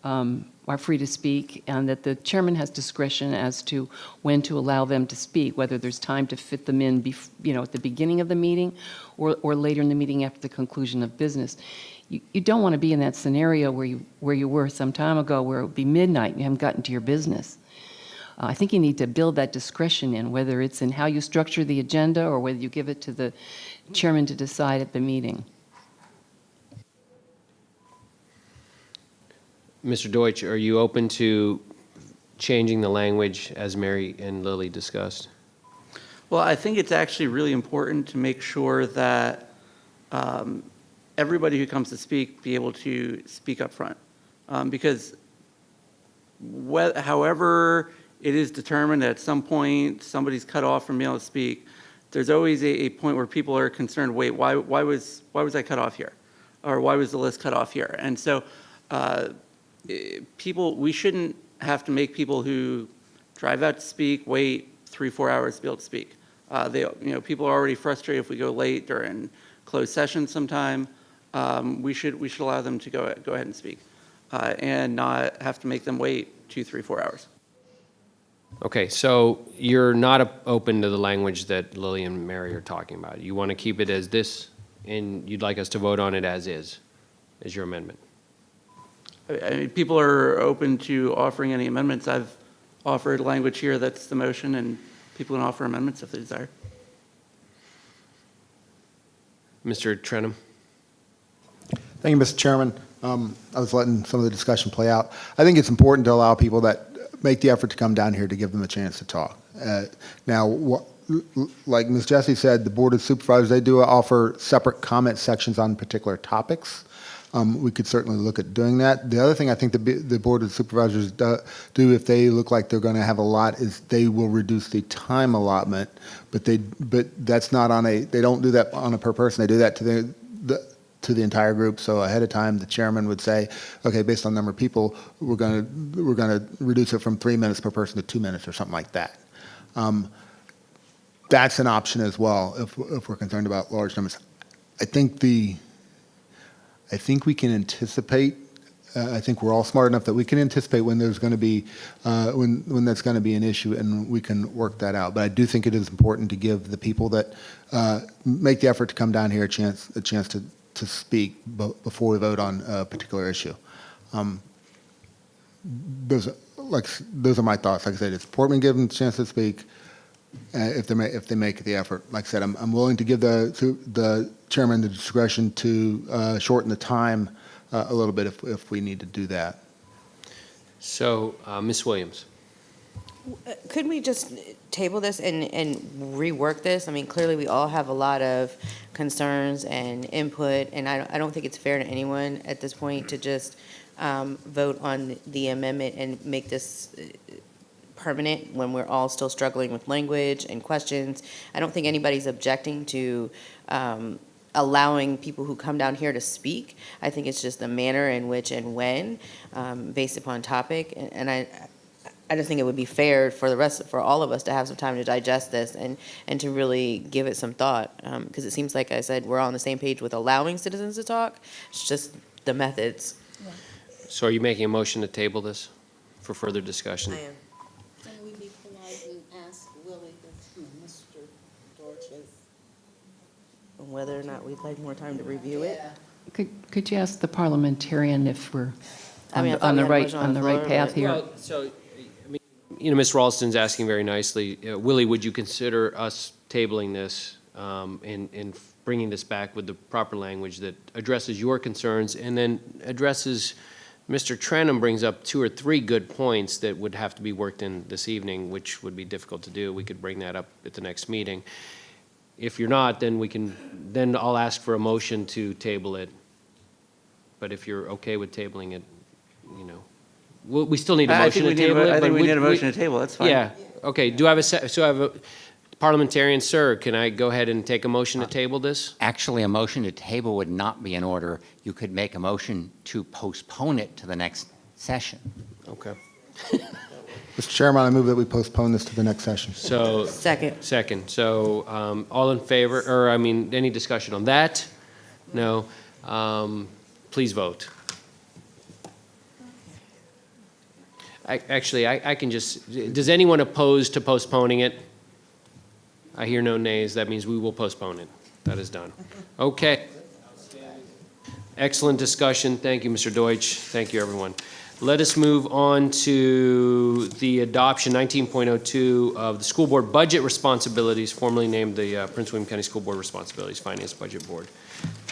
are free to speak, and that the chairman has discretion as to when to allow them to speak, whether there's time to fit them in at the beginning of the meeting or later in the meeting after the conclusion of business. You don't want to be in that scenario where you were some time ago, where it would be midnight and you haven't gotten to your business. I think you need to build that discretion in, whether it's in how you structure the agenda or whether you give it to the chairman to decide at the meeting. Mr. Deutsch, are you open to changing the language as Mary and Lily discussed? Well, I think it's actually really important to make sure that everybody who comes to speak be able to speak up front. Because however it is determined that at some point somebody's cut off from being able to speak, there's always a point where people are concerned, wait, why was I cut off here? Or why was the list cut off here? And so we shouldn't have to make people who drive out to speak wait 3-4 hours to be able to speak. People are already frustrated if we go late during closed session sometime. We should allow them to go ahead and speak and not have to make them wait 2, 3, 4 hours. Okay, so you're not open to the language that Lily and Mary are talking about. You want to keep it as this, and you'd like us to vote on it as is your amendment? I mean, people are open to offering any amendments. I've offered language here that's the motion, and people can offer amendments if they desire. Mr. Trenum? Thank you, Mr. Chairman. I was letting some of the discussion play out. I think it's important to allow people that make the effort to come down here to give them a chance to talk. Now, like Ms. Jessie said, the Board of Supervisors, they do offer separate comment sections on particular topics. We could certainly look at doing that. The other thing I think the Board of Supervisors do if they look like they're going to have a lot is they will reduce the time allotment, but that's not on they don't do that on a per person. They do that to the entire group. So ahead of time, the chairman would say, okay, based on the number of people, we're going to reduce it from 3 minutes per person to 2 minutes or something like that. That's an option as well if we're concerned about large numbers. I think we can anticipate. I think we're all smart enough that we can anticipate when there's going to be when that's going to be an issue, and we can work that out. But I do think it is important to give the people that make the effort to come down here a chance to speak before we vote on a particular issue. Those are my thoughts. Like I said, it's important to give them a chance to speak if they make the effort. Like I said, I'm willing to give the chairman the discretion to shorten the time a little bit if we need to do that. So, Ms. Williams. Could we just table this and rework this? I mean, clearly we all have a lot of concerns and input, and I don't think it's fair to anyone at this point to just vote on the amendment and make this permanent when we're all still struggling with language and questions. I don't think anybody's objecting to allowing people who come down here to speak. I think it's just the manner in which and when, based upon topic, and I just think it would be fair for all of us to have some time to digest this and to really give it some thought, because it seems like I said we're all on the same page with allowing citizens to talk. It's just the methods. Yeah. So are you making a motion to table this for further discussion? I am. Can we be polite and ask Willie if Mr. Dorches? Whether or not we'd like more time to review it. Could you ask the parliamentarian if we're I mean, I thought on we the had a right motion on the floor, path but- here? Well, so, I mean, Ms. Ralston's asking very nicely, Willie, would you consider us tabling this and bringing this back with the proper language that addresses your concerns and then addresses, Mr. Trenum brings up 2 or 3 good points that would have to be worked in this evening, which would be difficult to do. We could bring that up at the next meeting. If you're not, then I'll ask for a motion to table it. But if you're okay with tabling it, we still need a motion to table it. I think we need a motion to table, that's fine. Yeah, okay, do I have so I have a parliamentarian, sir, can I go ahead and take a motion to table this? Actually, a motion to table would not be in order. You could make a motion to postpone it to the next session. Okay. Mr. Chairman, I move that we postpone this to the next session. So. Second. So, all in favor, or any discussion on that? No. Please vote. I can just, does anyone oppose to postponing it? I hear no nays. That means we will postpone it. That is done. Okay. Excellent discussion. Thank you, Mr. Deutsch. Thank you, everyone. Let us move on to the adoption 19.02 of the school board budget responsibilities, formerly named the Prince William County School Board Responsibilities Finance Budget Board.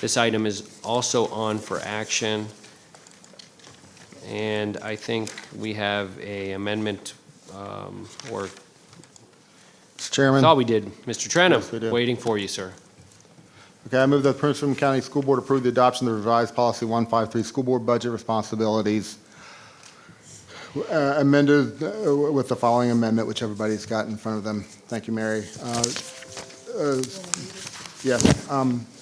This item is also on for action. And I think we have a amendment or Mr. Chairman. thought we did. Mr. Trenum, Yes, we did. waiting for you, sir. Okay, I move that the Prince William County School Board approve the adoption of the revised policy 153, school board budget responsibilities, amended with the following amendment, which everybody's got in front of them. Thank you, Mary. Yes.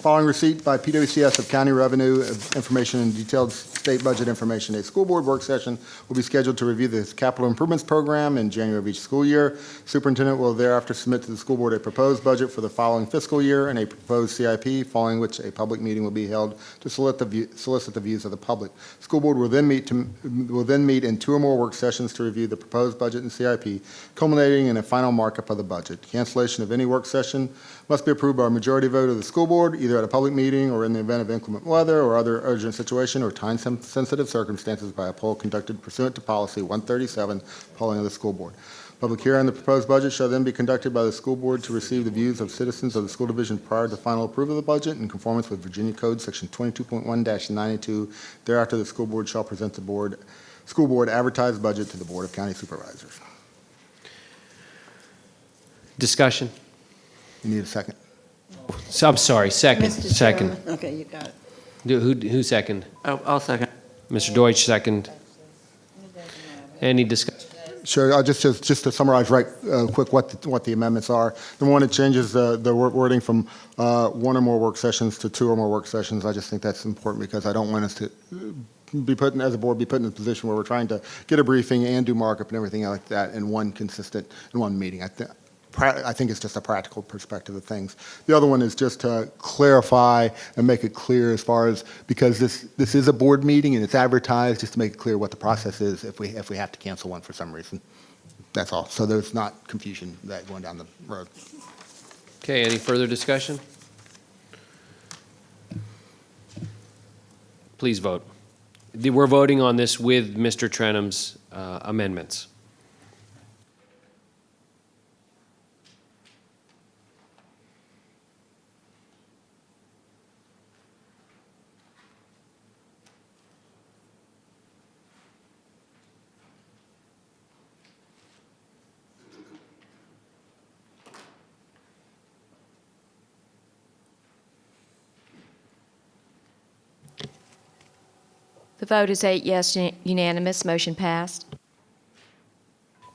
Following receipt by PWCS of county revenue information and detailed state budget information, a school board work session will be scheduled to review the capital improvements program in January of each school year. Superintendent will thereafter submit to the school board a proposed budget for the following fiscal year and a proposed CIP, following which a public meeting will be held to solicit the views of the public. School board will then meet in 2 or more work sessions to review the proposed budget and CIP, culminating in a final markup of the budget. Cancellation of any work session must be approved by a majority vote of the school board, either at a public meeting or in the event of inclement weather or other urgent situation or time-sensitive circumstances by a poll conducted pursuant to policy 137, polling of the school board. Public hearing on the proposed budget shall then be conducted by the school board to receive the views of citizens of the school division prior to final approval of the budget in conformance with Virginia Code Section 22.1-92. Thereafter, the school board shall present the school board advertised budget to the Board of County Supervisors. Discussion? You need a second? So, I'm sorry, second. Mr. Second. Chairman. Okay, you got it. Who second? I'll second. Mr. Deutsch, second. Any discussion? Sure. I'll just to summarize quick what the amendments are. Number one, it changes the wording from 1 or more work sessions to 2 or more work sessions. I just think that's important because I don't want us to be put in, as a board, be put in a position where we're trying to get a briefing and do markup and everything like that in one meeting. I think it's just a practical perspective of things. The other one is just to clarify and make it clear as far as, because this is a board meeting and it's advertised, just to make it clear what the process is if we have to cancel one for some reason. That's all. So there's not confusion that going down the road. Okay, any further discussion? Please vote. We're voting on this with Mr. Trenum's amendments. The vote is 8 yes, unanimous, motion passed.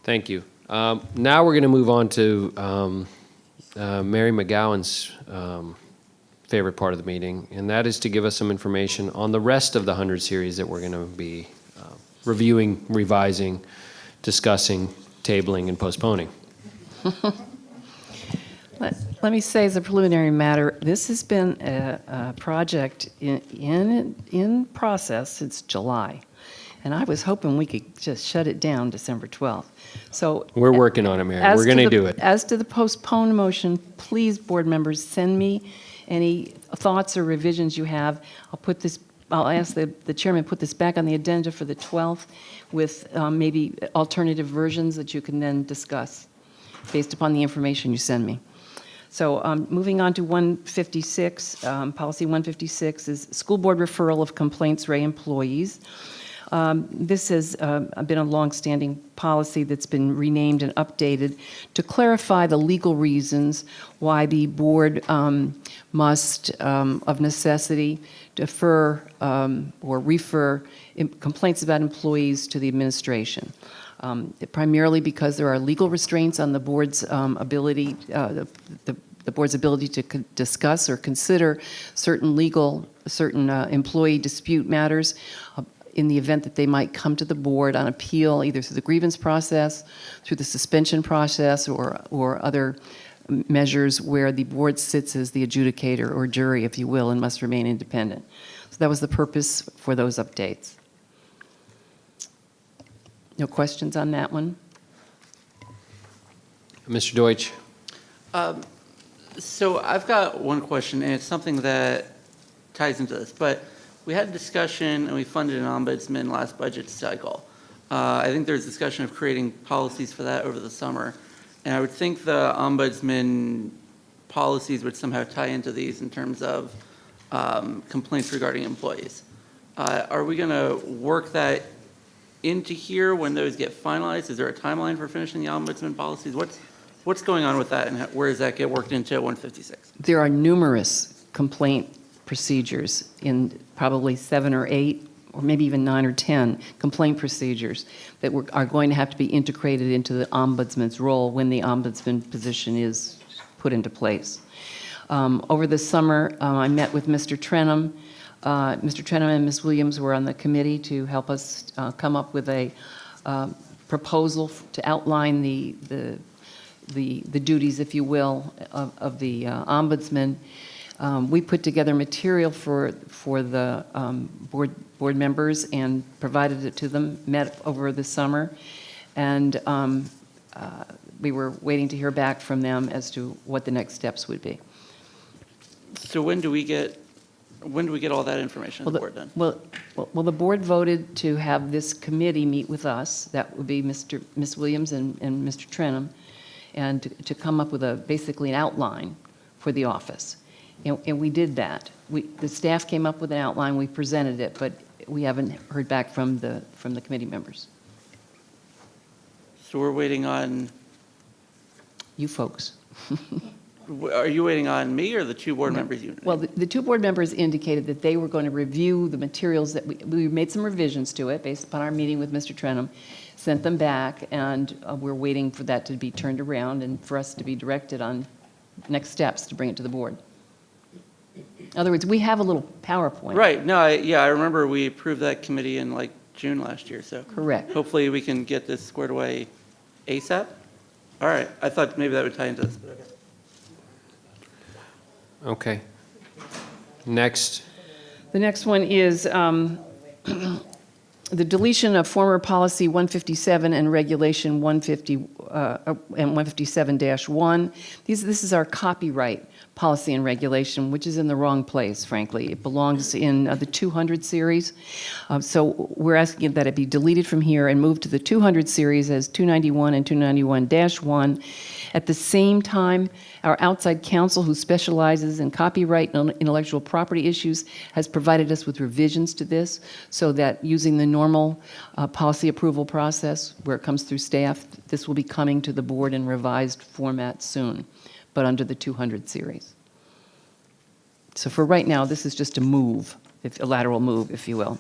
Thank you. Now we're going to move on to Mary McGowan's favorite part of the meeting, and that is to give us some information on the rest of the 100 series that we're going to be reviewing, revising, discussing, tabling, and postponing. Let me say as a preliminary matter, this has been a project in process since July. And I was hoping we could just shut it down December 12th. So We're working on it, Mary. We're going to do it. As to the postpone motion, please, board members, send me any thoughts or revisions you have. I'll ask the chairman to put this back on the agenda for the 12th with maybe alternative versions that you can then discuss based upon the information you send me. So moving on to 156, policy 156 is school board referral of complaints Ray employees. This has been a longstanding policy that's been renamed and updated to clarify the legal reasons why the board must, of necessity, defer or refer complaints about employees to the administration. Primarily because there are legal restraints on the board's ability, the board's ability to discuss or consider certain employee dispute matters in the event that they might come to the board on appeal, either through the grievance process, through the suspension process, or other measures where the board sits as the adjudicator or jury, if you will, and must remain independent. So that was the purpose for those updates. No questions on that one? Mr. Deutsch? So I've got one question, and it's something that ties into this. But we had a discussion, and we funded an ombudsman last budget cycle. I think there's discussion of creating policies for that over the summer. And I would think the ombudsman policies would somehow tie into these in terms of complaints regarding employees. Are we going to work that into here when those get finalized? Is there a timeline for finishing the ombudsman policies? What's going on with that, and where does that get worked into 156? There are numerous complaint procedures in probably 7 or 8, or maybe even 9 or 10 complaint procedures that are going to have to be integrated into the ombudsman's role when the ombudsman position is put into place. Over the summer, I met with Mr. Trenum. Mr. Trenum and Ms. Williams were on the committee to help us come up with a proposal to outline the duties, if you will, of the ombudsman. We put together material for the board members and provided it to them, met over the summer, and we were waiting to hear back from them as to what the next steps would be. So when do we get all that information to the board then? Well, the board voted to have this committee meet with us. That would be Ms. Williams and Mr. Trenum, and to come up with basically an outline for the office. And we did that. The staff came up with an outline, we presented it, but we haven't heard back from the committee members. So we're waiting on, You folks. are you waiting on me or the two board members? Well, the two board members indicated that they were going to review the materials that we made some revisions to it based upon our meeting with Mr. Trenum, sent them back, and we're waiting for that to be turned around and for us to be directed on next steps to bring it to the board. In other words, we have a little PowerPoint. Right, no, I remember we approved that committee in like June last year, so. Correct. Hopefully we can get this squared away ASAP. All right, I thought maybe that would tie into this, but okay. Okay. Next. The next one is the deletion of former policy 157 and regulation 150 and 157-1. This is our copyright policy and regulation, which is in the wrong place, frankly. It belongs in the 200 series. So we're asking that it be deleted from here and moved to the 200 series as 291 and 291-1. At the same time, our outside counsel, who specializes in copyright and intellectual property issues, has provided us with revisions to this so that using the normal policy approval process where it comes through staff, this will be coming to the board in revised format soon, but under the 200 series. So for right now, this is just a move, a lateral move, if you will.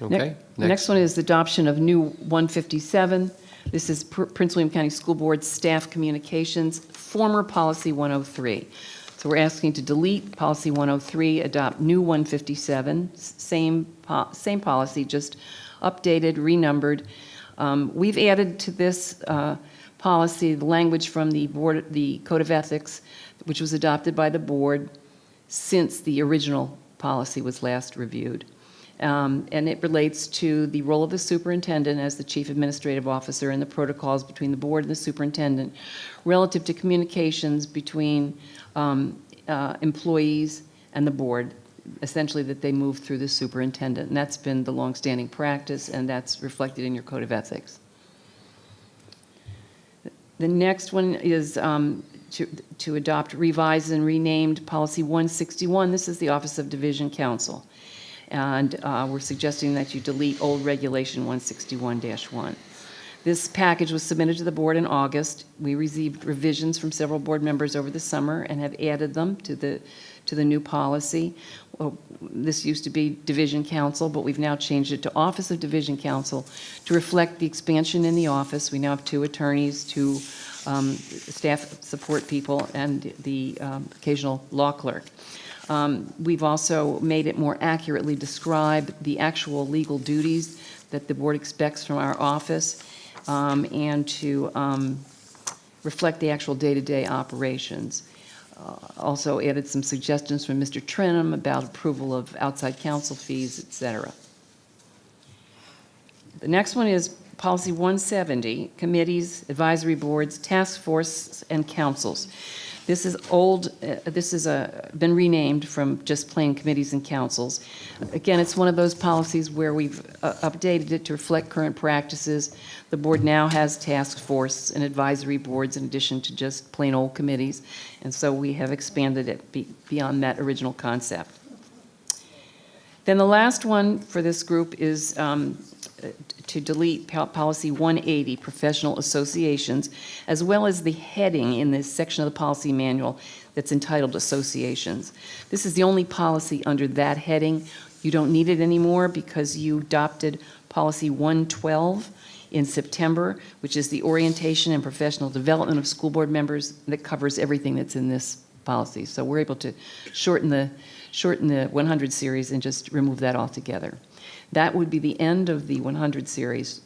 Okay. The next one is the adoption of new 157. This is Prince William County School Board Staff Communications, former Policy 103. So we're asking to delete Policy 103, adopt new 157, same policy, just updated, renumbered. We've added to this policy the language from the Code of Ethics, which was adopted by the board since the original policy was last reviewed. And it relates to the role of the superintendent as the chief administrative officer and the protocols between the board and the superintendent relative to communications between employees and the board, essentially that they move through the superintendent. And that's been the longstanding practice, and that's reflected in your Code of Ethics. The next one is to adopt revised and renamed Policy 161. This is the Office of Division Counsel. And we're suggesting that you delete old Regulation 161-1. This package was submitted to the board in August. We received revisions from several board members over the summer and have added them to the new policy. Well, this used to be Division Counsel, but we've now changed it to Office of Division Counsel to reflect the expansion in the office. We now have 2 attorneys, 2 staff support people, and the occasional law clerk. We've also made it more accurately describe the actual legal duties that the board expects from our office, and to reflect the actual day-to-day operations. Also added some suggestions from Mr. Trenum about approval of outside counsel fees, et cetera. The next one is Policy 170, Committees, Advisory Boards, Task Force, and Councils. This is old, this has been renamed from just plain committees and councils. Again, it's one of those policies where we've updated it to reflect current practices. The board now has task force and advisory boards in addition to just plain old committees, and so we have expanded it beyond that original concept. Then the last one for this group is to delete Policy 180, Professional Associations, as well as the heading in this section of the policy manual that's entitled Associations. This is the only policy under that heading. You don't need it anymore because you adopted Policy 112 in September, which is the orientation and professional development of school board members that covers everything that's in this policy. So we're able to shorten the 100 series and just remove that altogether. That would be the end of the 100 series.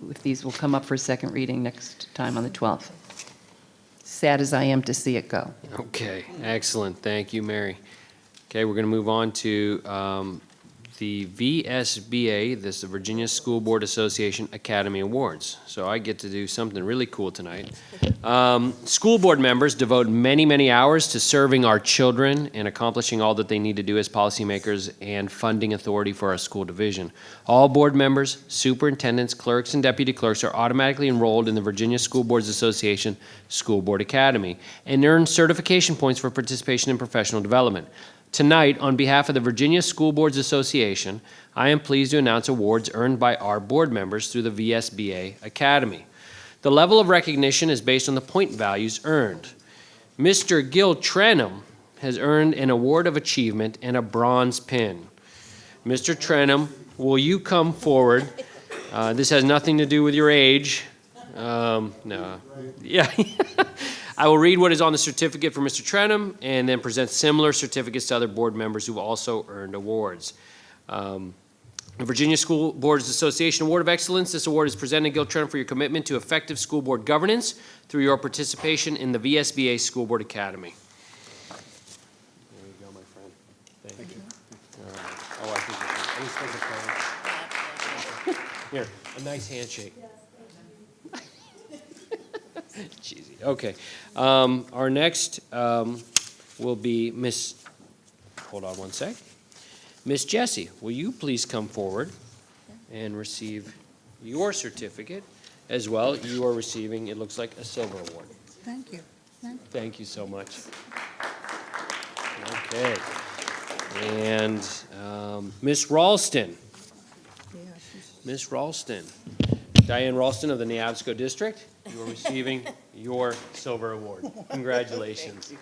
If these will come up for a second reading next time on the 12th. Sad as I am to see it go. Okay, excellent. Thank you, Mary. Okay, we're going to move on to the VSBA, this is the Virginia School Board Association Academy Awards. So I get to do something really cool tonight. School board members devote many, many hours to serving our children and accomplishing all that they need to do as policymakers and funding authority for our school division. All board members, superintendents, clerks, and deputy clerks are automatically enrolled in the Virginia School Boards Association School Board Academy and earn certification points for participation in professional development. Tonight, on behalf of the Virginia School Boards Association, I am pleased to announce awards earned by our board members through the VSBA Academy. The level of recognition is based on the point values earned. Mr. Gil Trenum has earned an Award of Achievement and a bronze pin. Mr. Trenum, will you come forward? This has nothing to do with your age. No. Yeah. I will read what is on the certificate for Mr. Trenum and then present similar certificates to other board members who also earned awards. The Virginia School Boards Association Award of Excellence. This award is presented to Gil Trenum for your commitment to effective school board governance through your participation in the VSBA School Board Academy. There you go, my friend. Thank you. All right. Oh, I think here, a nice handshake. Cheesy. Okay. Our next will be Miss, hold on one sec. Miss Jessie, will you please come forward and receive your certificate as well? You are receiving, it looks like, a silver award. Thank you. Thank you so much. Okay. And Miss Ralston. Miss Ralston. Diane Ralston of the Neabsco District, you are receiving your silver award. Congratulations.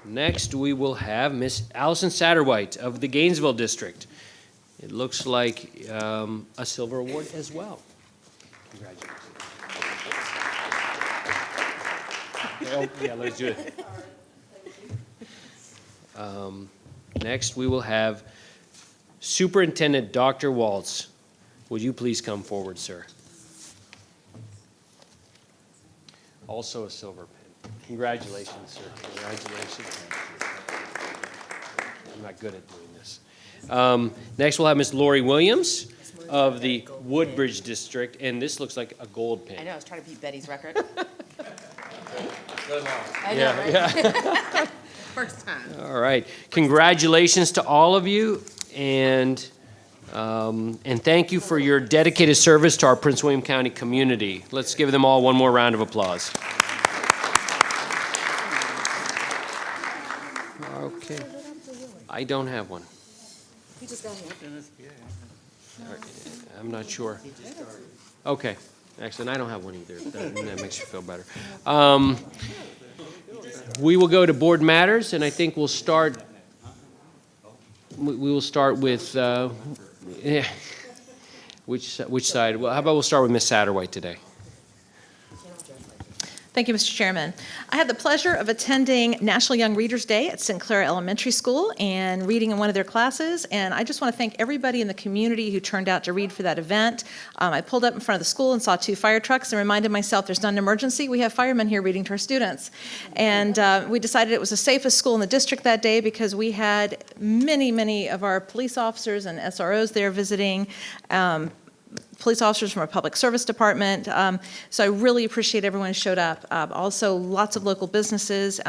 Next, we will have Miss Allison Satterwhite of the Gainesville District. It looks like a silver award as well. Congratulations. Oh, yeah, let's do it. Next, we will have Superintendent Dr. Waltz. Would you please come forward, sir? Also a silver pin. Congratulations, sir. Congratulations. I'm not good at doing this. Next, we'll have Miss Lori Williams of the Woodbridge District, and this looks like a gold pin. I know, I was trying to beat Betty's record. I know, right? Yeah. First time. All right. Congratulations to all of you, and thank you for your dedicated service to our Prince William County community. Let's give them all one more round of applause. Okay. I don't have one. You just got here. I'm not sure. Okay. Excellent. I don't have one either. That makes you feel better. We will go to board matters, and I think we'll start. We will start with which side? Well, how about we'll start with Ms. Satterwhite today. Thank you, Mr. Chairman. I had the pleasure of attending National Young Readers Day at Sinclair Elementary School and reading in one of their classes, and I just want to thank everybody in the community who turned out to read for that event. I pulled up in front of the school and saw 2 fire trucks and reminded myself there's not an emergency. We have firemen here reading to our students. And we decided it was the safest school in the district that day because we had many of our police officers and SROs there visiting, police officers from our public service department. So I really appreciate everyone who showed up. Also, lots of local businesses.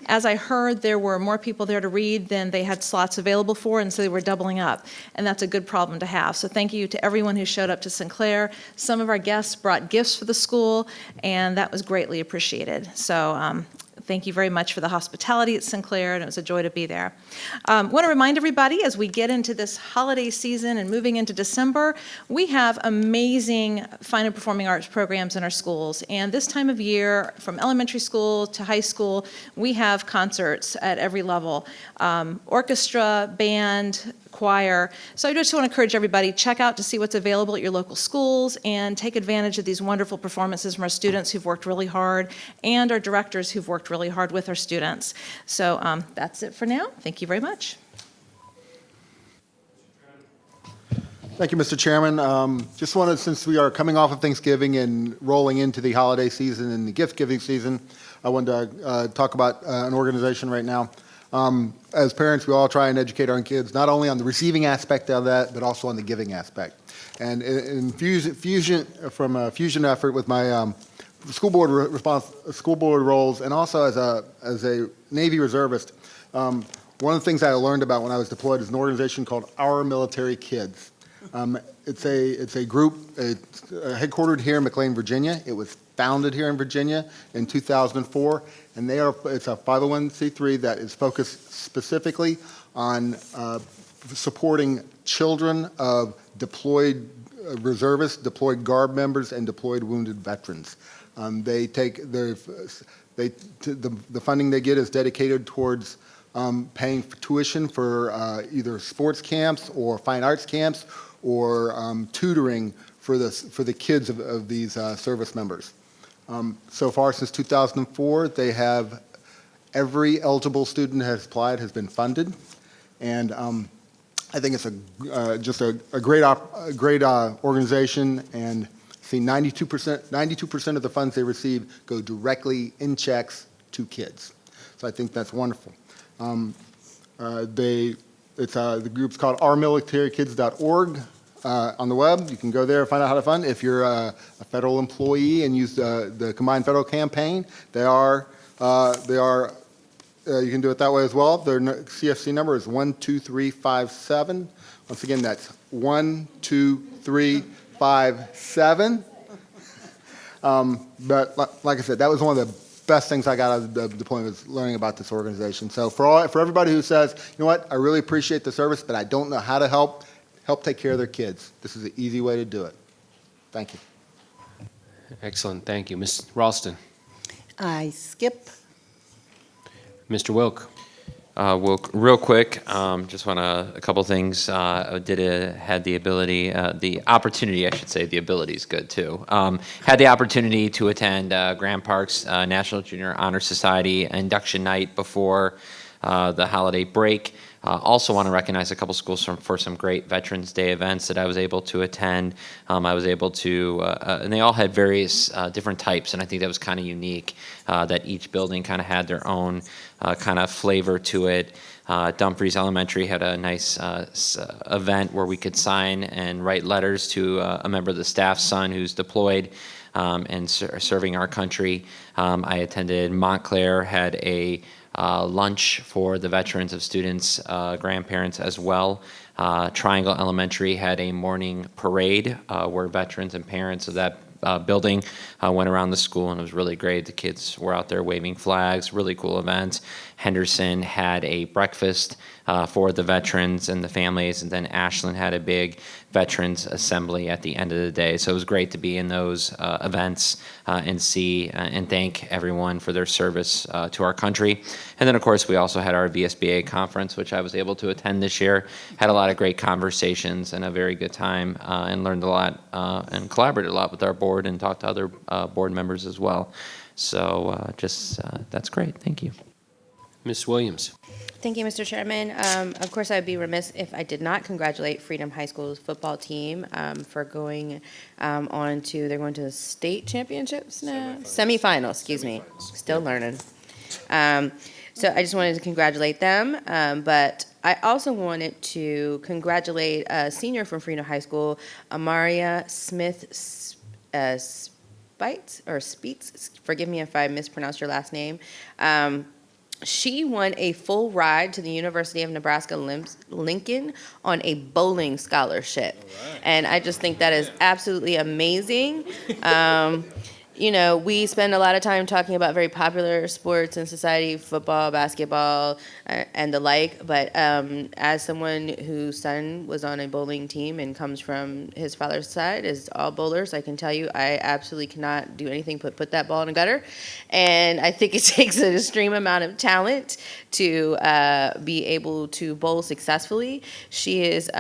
As I heard, there were more people there to read than they had slots available for, and so they were doubling up. And that's a good problem to have. So thank you to everyone who showed up to Sinclair. Some of our guests brought gifts for the school, and that was greatly appreciated. So thank you very much for the hospitality at Sinclair, and it was a joy to be there. I want to remind everybody, as we get into this holiday season and moving into December, we have amazing fine and performing arts programs in our schools. And this time of year, from elementary school to high school, we have concerts at every level. Orchestra, band, choir. So I just want to encourage everybody, check out to see what's available at your local schools and take advantage of these wonderful performances from our students who've worked really hard and our directors who've worked really hard with our students. So that's it for now. Thank you very much. Thank you, Mr. Chairman. Just wanted, since we are coming off of Thanksgiving and rolling into the holiday season and the gift-giving season, I wanted to talk about an organization right now. As parents, we all try and educate our kids, not only on the receiving aspect of that, but also on the giving aspect. And in from a fusion effort with my school board roles, and also as a Navy reservist, one of the things I learned about when I was deployed is an organization called Our Military Kids. It's a group headquartered here in McLean, Virginia. It was founded here in Virginia in 2004, and it's a 501c3 that is focused specifically on supporting children of deployed reservists, deployed Guard members, and deployed wounded veterans. The funding they get is dedicated towards paying for tuition for either sports camps or fine arts camps, or tutoring for the kids of these service members. So far, since 2004, they have every eligible student who has applied has been funded, and I think it's just a great organization. And see, 92% of the funds they receive go directly in checks to kids. So I think that's wonderful. The group's called ourmilitarykids.org. On the web, you can go there and find out how to fund. If you're a federal employee and use the Combined Federal Campaign, you can do it that way as well. Their CFC number is 12357. Once again, that's 12357. But like I said, that was one of the best things I got out of the deployment, was learning about this organization. So for everybody who says, you know what, I really appreciate the service, but I don't know how to help take care of their kids, this is an easy way to do it. Thank you. Excellent, thank you. Ms. Ralston. I skip. Mr. Wilk. Well, real quick, just want a couple things. Had the ability, the opportunity, I should say, the ability is good too. Had the opportunity to attend Grand Park's National Junior Honor Society induction night before the holiday break. Also want to recognize a couple schools for some great Veterans Day events that I was able to attend. I was able to, and they all had various different types, and I think that was kind of unique, that each building kind of had their own kind of flavor to it. Dumfries Elementary had a nice event where we could sign and write letters to a member of the staff's son who's deployed and serving our country. I attended Montclair, had a lunch for the veterans of students, grandparents as well. Triangle Elementary had a morning parade where veterans and parents of that building went around the school, and it was really great. The kids were out there waving flags, really cool event. Henderson had a breakfast for the veterans and the families, and then Ashland had a big veterans assembly at the end of the day. So it was great to be in those events and see and thank everyone for their service to our country. And then, of course, we also had our VSBA conference, which I was able to attend this year. Had a lot of great conversations and a very good time, and learned a lot and collaborated a lot with our board and talked to other board members as well. So that's great. Thank you. Ms. Williams. Thank you, Mr. Chairman. Of course, I would be remiss if I did not congratulate Freedom High School's football team for going on to, they're going to the state championships now? Semifinals, excuse me. Still learning. So I just wanted to congratulate them, but I also wanted to congratulate a senior from Freedom High School, Amaria Smith Speets, forgive me if I mispronounced your last name. She won a full ride to the University of Nebraska Lincoln on a bowling scholarship. Right. And I just think that is absolutely amazing. you know, we spend a lot of time talking about very popular sports in society, football, basketball, and the like. But as someone whose son was on a bowling team and comes from his father's side, is all bowlers, I can tell you I absolutely cannot do anything but put that ball in a gutter. And I think it takes an extreme amount of talent to be able to bowl successfully. She is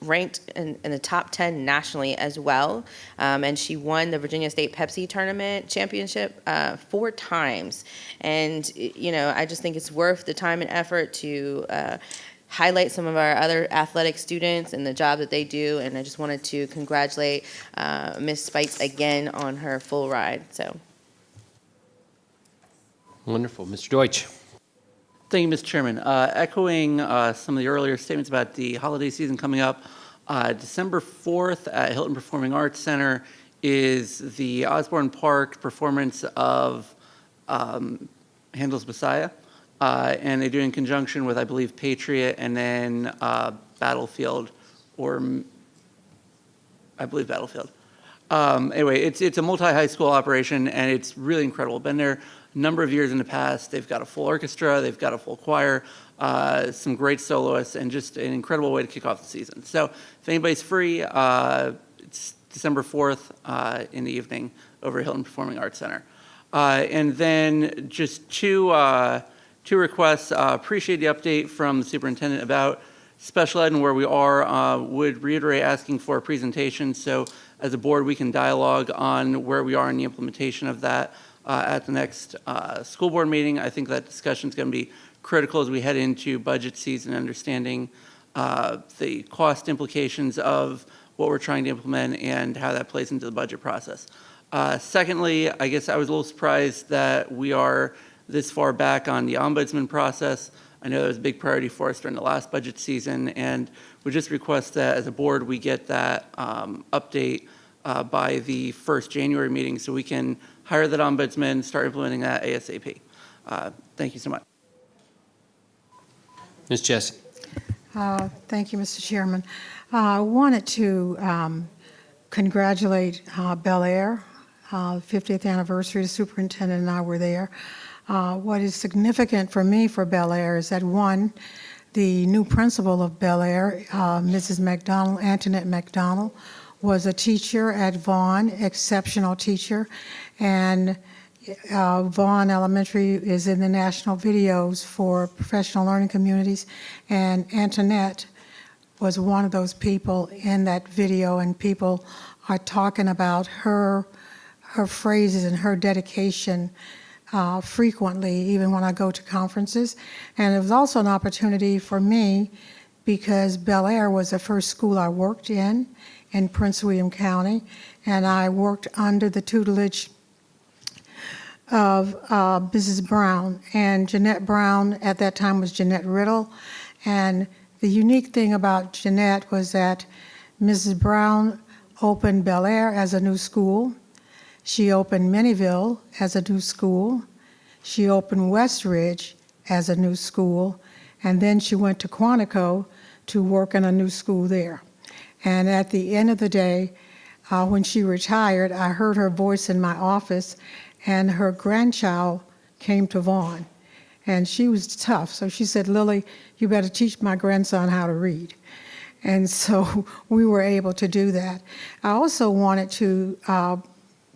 ranked in the top 10 nationally as well. And she won the Virginia State Pepsi Tournament Championship 4 times. And, you know, I just think it's worth the time and effort to highlight some of our other athletic students and the job that they do. And I just wanted to congratulate Ms. Spites again on her full ride. So. Wonderful. Mr. Deutsch. Thank you, Mr. Chairman. Echoing some of the earlier statements about the holiday season coming up, December 4th at Hilton Performing Arts Center is the Osborne Park performance of Handel's Messiah. And they do it in conjunction with, I believe, Patriot and then Battlefield, or I believe Battlefield. Anyway, it's a multi-high school operation, and it's really incredible. Been there a number of years in the past. They've got a full orchestra, they've got a full choir, some great soloists, and just an incredible way to kick off the season. So if anybody's free, it's December 4th in the evening over at Hilton Performing Arts Center. And then just two requests. Appreciate the update from the superintendent about special ed and where we are. Would reiterate asking for a presentation so as a board we can dialogue on where we are in the implementation of that at the next school board meeting. I think that discussion is going to be critical as we head into budget season, understanding the cost implications of what we're trying to implement and how that plays into the budget process. Secondly, I guess I was a little surprised that we are this far back on the ombudsman process. I know that was a big priority for us during the last budget season, and we just request that as a board we get that update by the first January meeting so we can hire that ombudsman, start implementing that ASAP. Thank you so much. Ms. Jessie. Thank you, Mr. Chairman. I wanted to congratulate Bel Air, 50th anniversary. The superintendent and I were there. What is significant for me for Bel Air is that, one, the new principal of Bel Air, Mrs. McDonald, Antoinette McDonald, was a teacher at Vaughn, exceptional teacher, and Vaughn Elementary is in the national videos for professional learning communities, and Antoinette was one of those people in that video, and people are talking about her phrases and her dedication frequently, even when I go to conferences. And it was also an opportunity for me because Bel Air was the first school I worked in Prince William County, and I worked under the tutelage of Mrs. Brown. And Jeanette Brown at that time was Jeanette Riddle. And the unique thing about Jeanette was that Mrs. Brown opened Bel Air as a new school. She opened Minnieville as a new school. She opened West Ridge as a new school. And then she went to Quantico to work in a new school there. And at the end of the day, when she retired, I heard her voice in my office, and her grandchild came to Vaughn. And she was tough, so she said, "Lily, you better teach my grandson how to read." And so we were able to do that. I also wanted to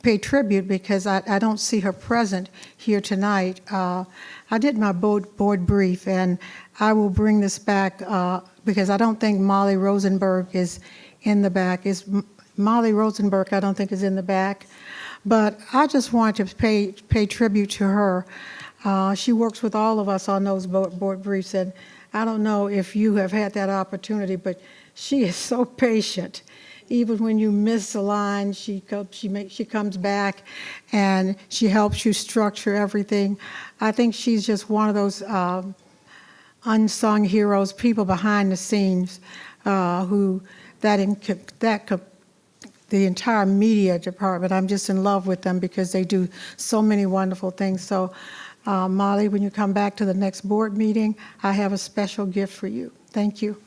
pay tribute because I don't see her present here tonight. I did my board brief, and I will bring this back because I don't think Molly Rosenberg is in the back. Molly Rosenberg, I don't think, is in the back. But I just wanted to pay tribute to her. She works with all of us on those board briefs, and I don't know if you have had that opportunity, but she is so patient. Even when you miss a line, she comes back and she helps you structure everything. I think she's just one of those unsung heroes, people behind the scenes the entire media department, I'm just in love with them because they do so many wonderful things. So, Molly, when you come back to the next board meeting, I have a special gift for you. Thank you.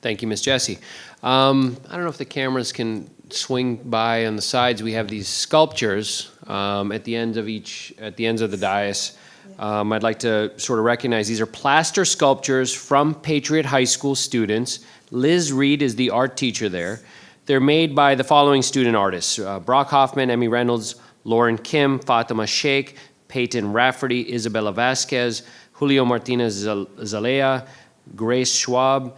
Thank you, Ms. Jessie. I don't know if the cameras can swing by on the sides. We have these sculptures at the ends of the dais. I'd like to sort of recognize these are plaster sculptures from Patriot High School students. Liz Reed is the art teacher there. They're made by the following student artists: Brock Hoffman, Emmy Reynolds, Lauren Kim, Fatima Sheikh, Peyton Rafferty, Isabella Vasquez, Julio Martinez Zalea, Grace Schwab,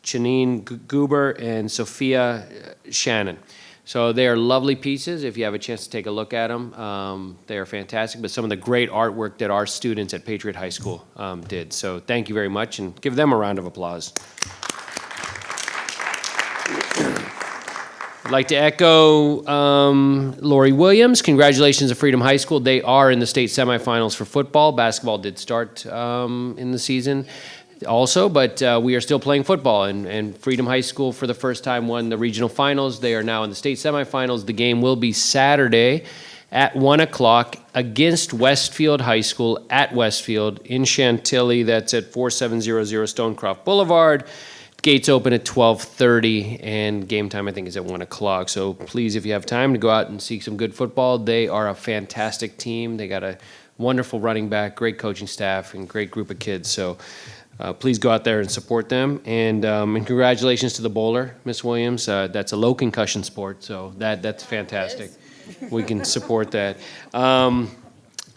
Janine Goober, and Sophia Shannon. So they are lovely pieces. If you have a chance to take a look at them, they are fantastic, but some of the great artwork that our students at Patriot High School did. So thank you very much, and give them a round of applause. I'd like to echo Lori Williams. Congratulations to Freedom High School. They are in the state semifinals for football. Basketball did start in the season also, but we are still playing football, and Freedom High School for the first time won the regional finals. They are now in the state semifinals. The game will be Saturday at 1 o'clock against Westfield High School at Westfield in Chantilly. That's at 4700 Stonecroft Boulevard. Gates open at 12:30, and game time, I think, is at 1 o'clock. So please, if you have time, to go out and see some good football. They are a fantastic team. They got a wonderful running back, great coaching staff, and great group of kids. So please go out there and support them. And congratulations to the bowler, Miss Williams. That's a low concussion sport, so that's fantastic. We can support that.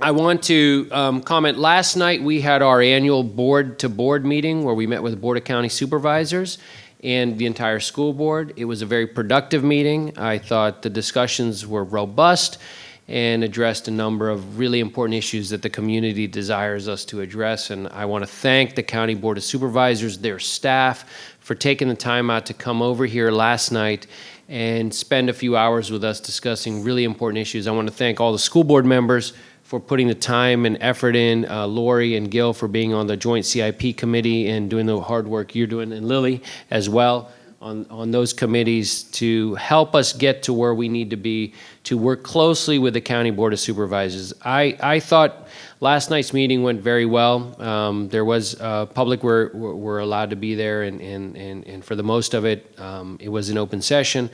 I want to comment, last night we had our annual board-to-board meeting where we met with the Board of County Supervisors and the entire school board. It was a very productive meeting. I thought the discussions were robust and addressed a number of really important issues that the community desires us to address. And I want to thank the County Board of Supervisors, their staff, for taking the time out to come over here last night and spend a few hours with us discussing really important issues. I want to thank all the school board members for putting the time and effort in, Lori and Gil for being on the joint CIP committee and doing the hard work you're doing, and Lily as well on those committees to help us get to where we need to be, to work closely with the County Board of Supervisors. I thought last night's meeting went very well. There was public were allowed to be there, and for the most of it, it was an open session.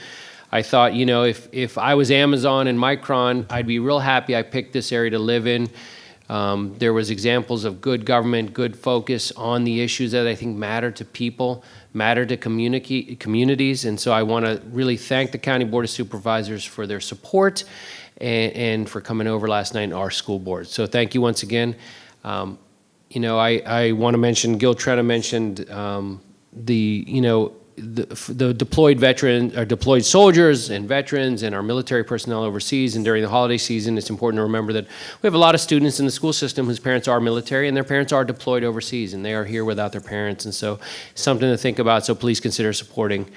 I thought, you know, if I was Amazon and Micron, I'd be real happy I picked this area to live in. There was examples of good government, good focus on the issues that I think matter to people, matter to communities, and so I want to really thank the County Board of Supervisors for their support and for coming over last night in our school board. So thank you once again. You know, I want to mention, Gil Trena mentioned the deployed veterans, or deployed soldiers and veterans and our military personnel overseas, and during the holiday season, it's important to remember that we have a lot of students in the school system whose parents are military and their parents are deployed overseas and they are here without their parents, and so something to think about. So please consider supporting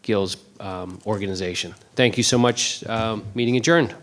Gil's organization. Thank you so much. Meeting adjourned.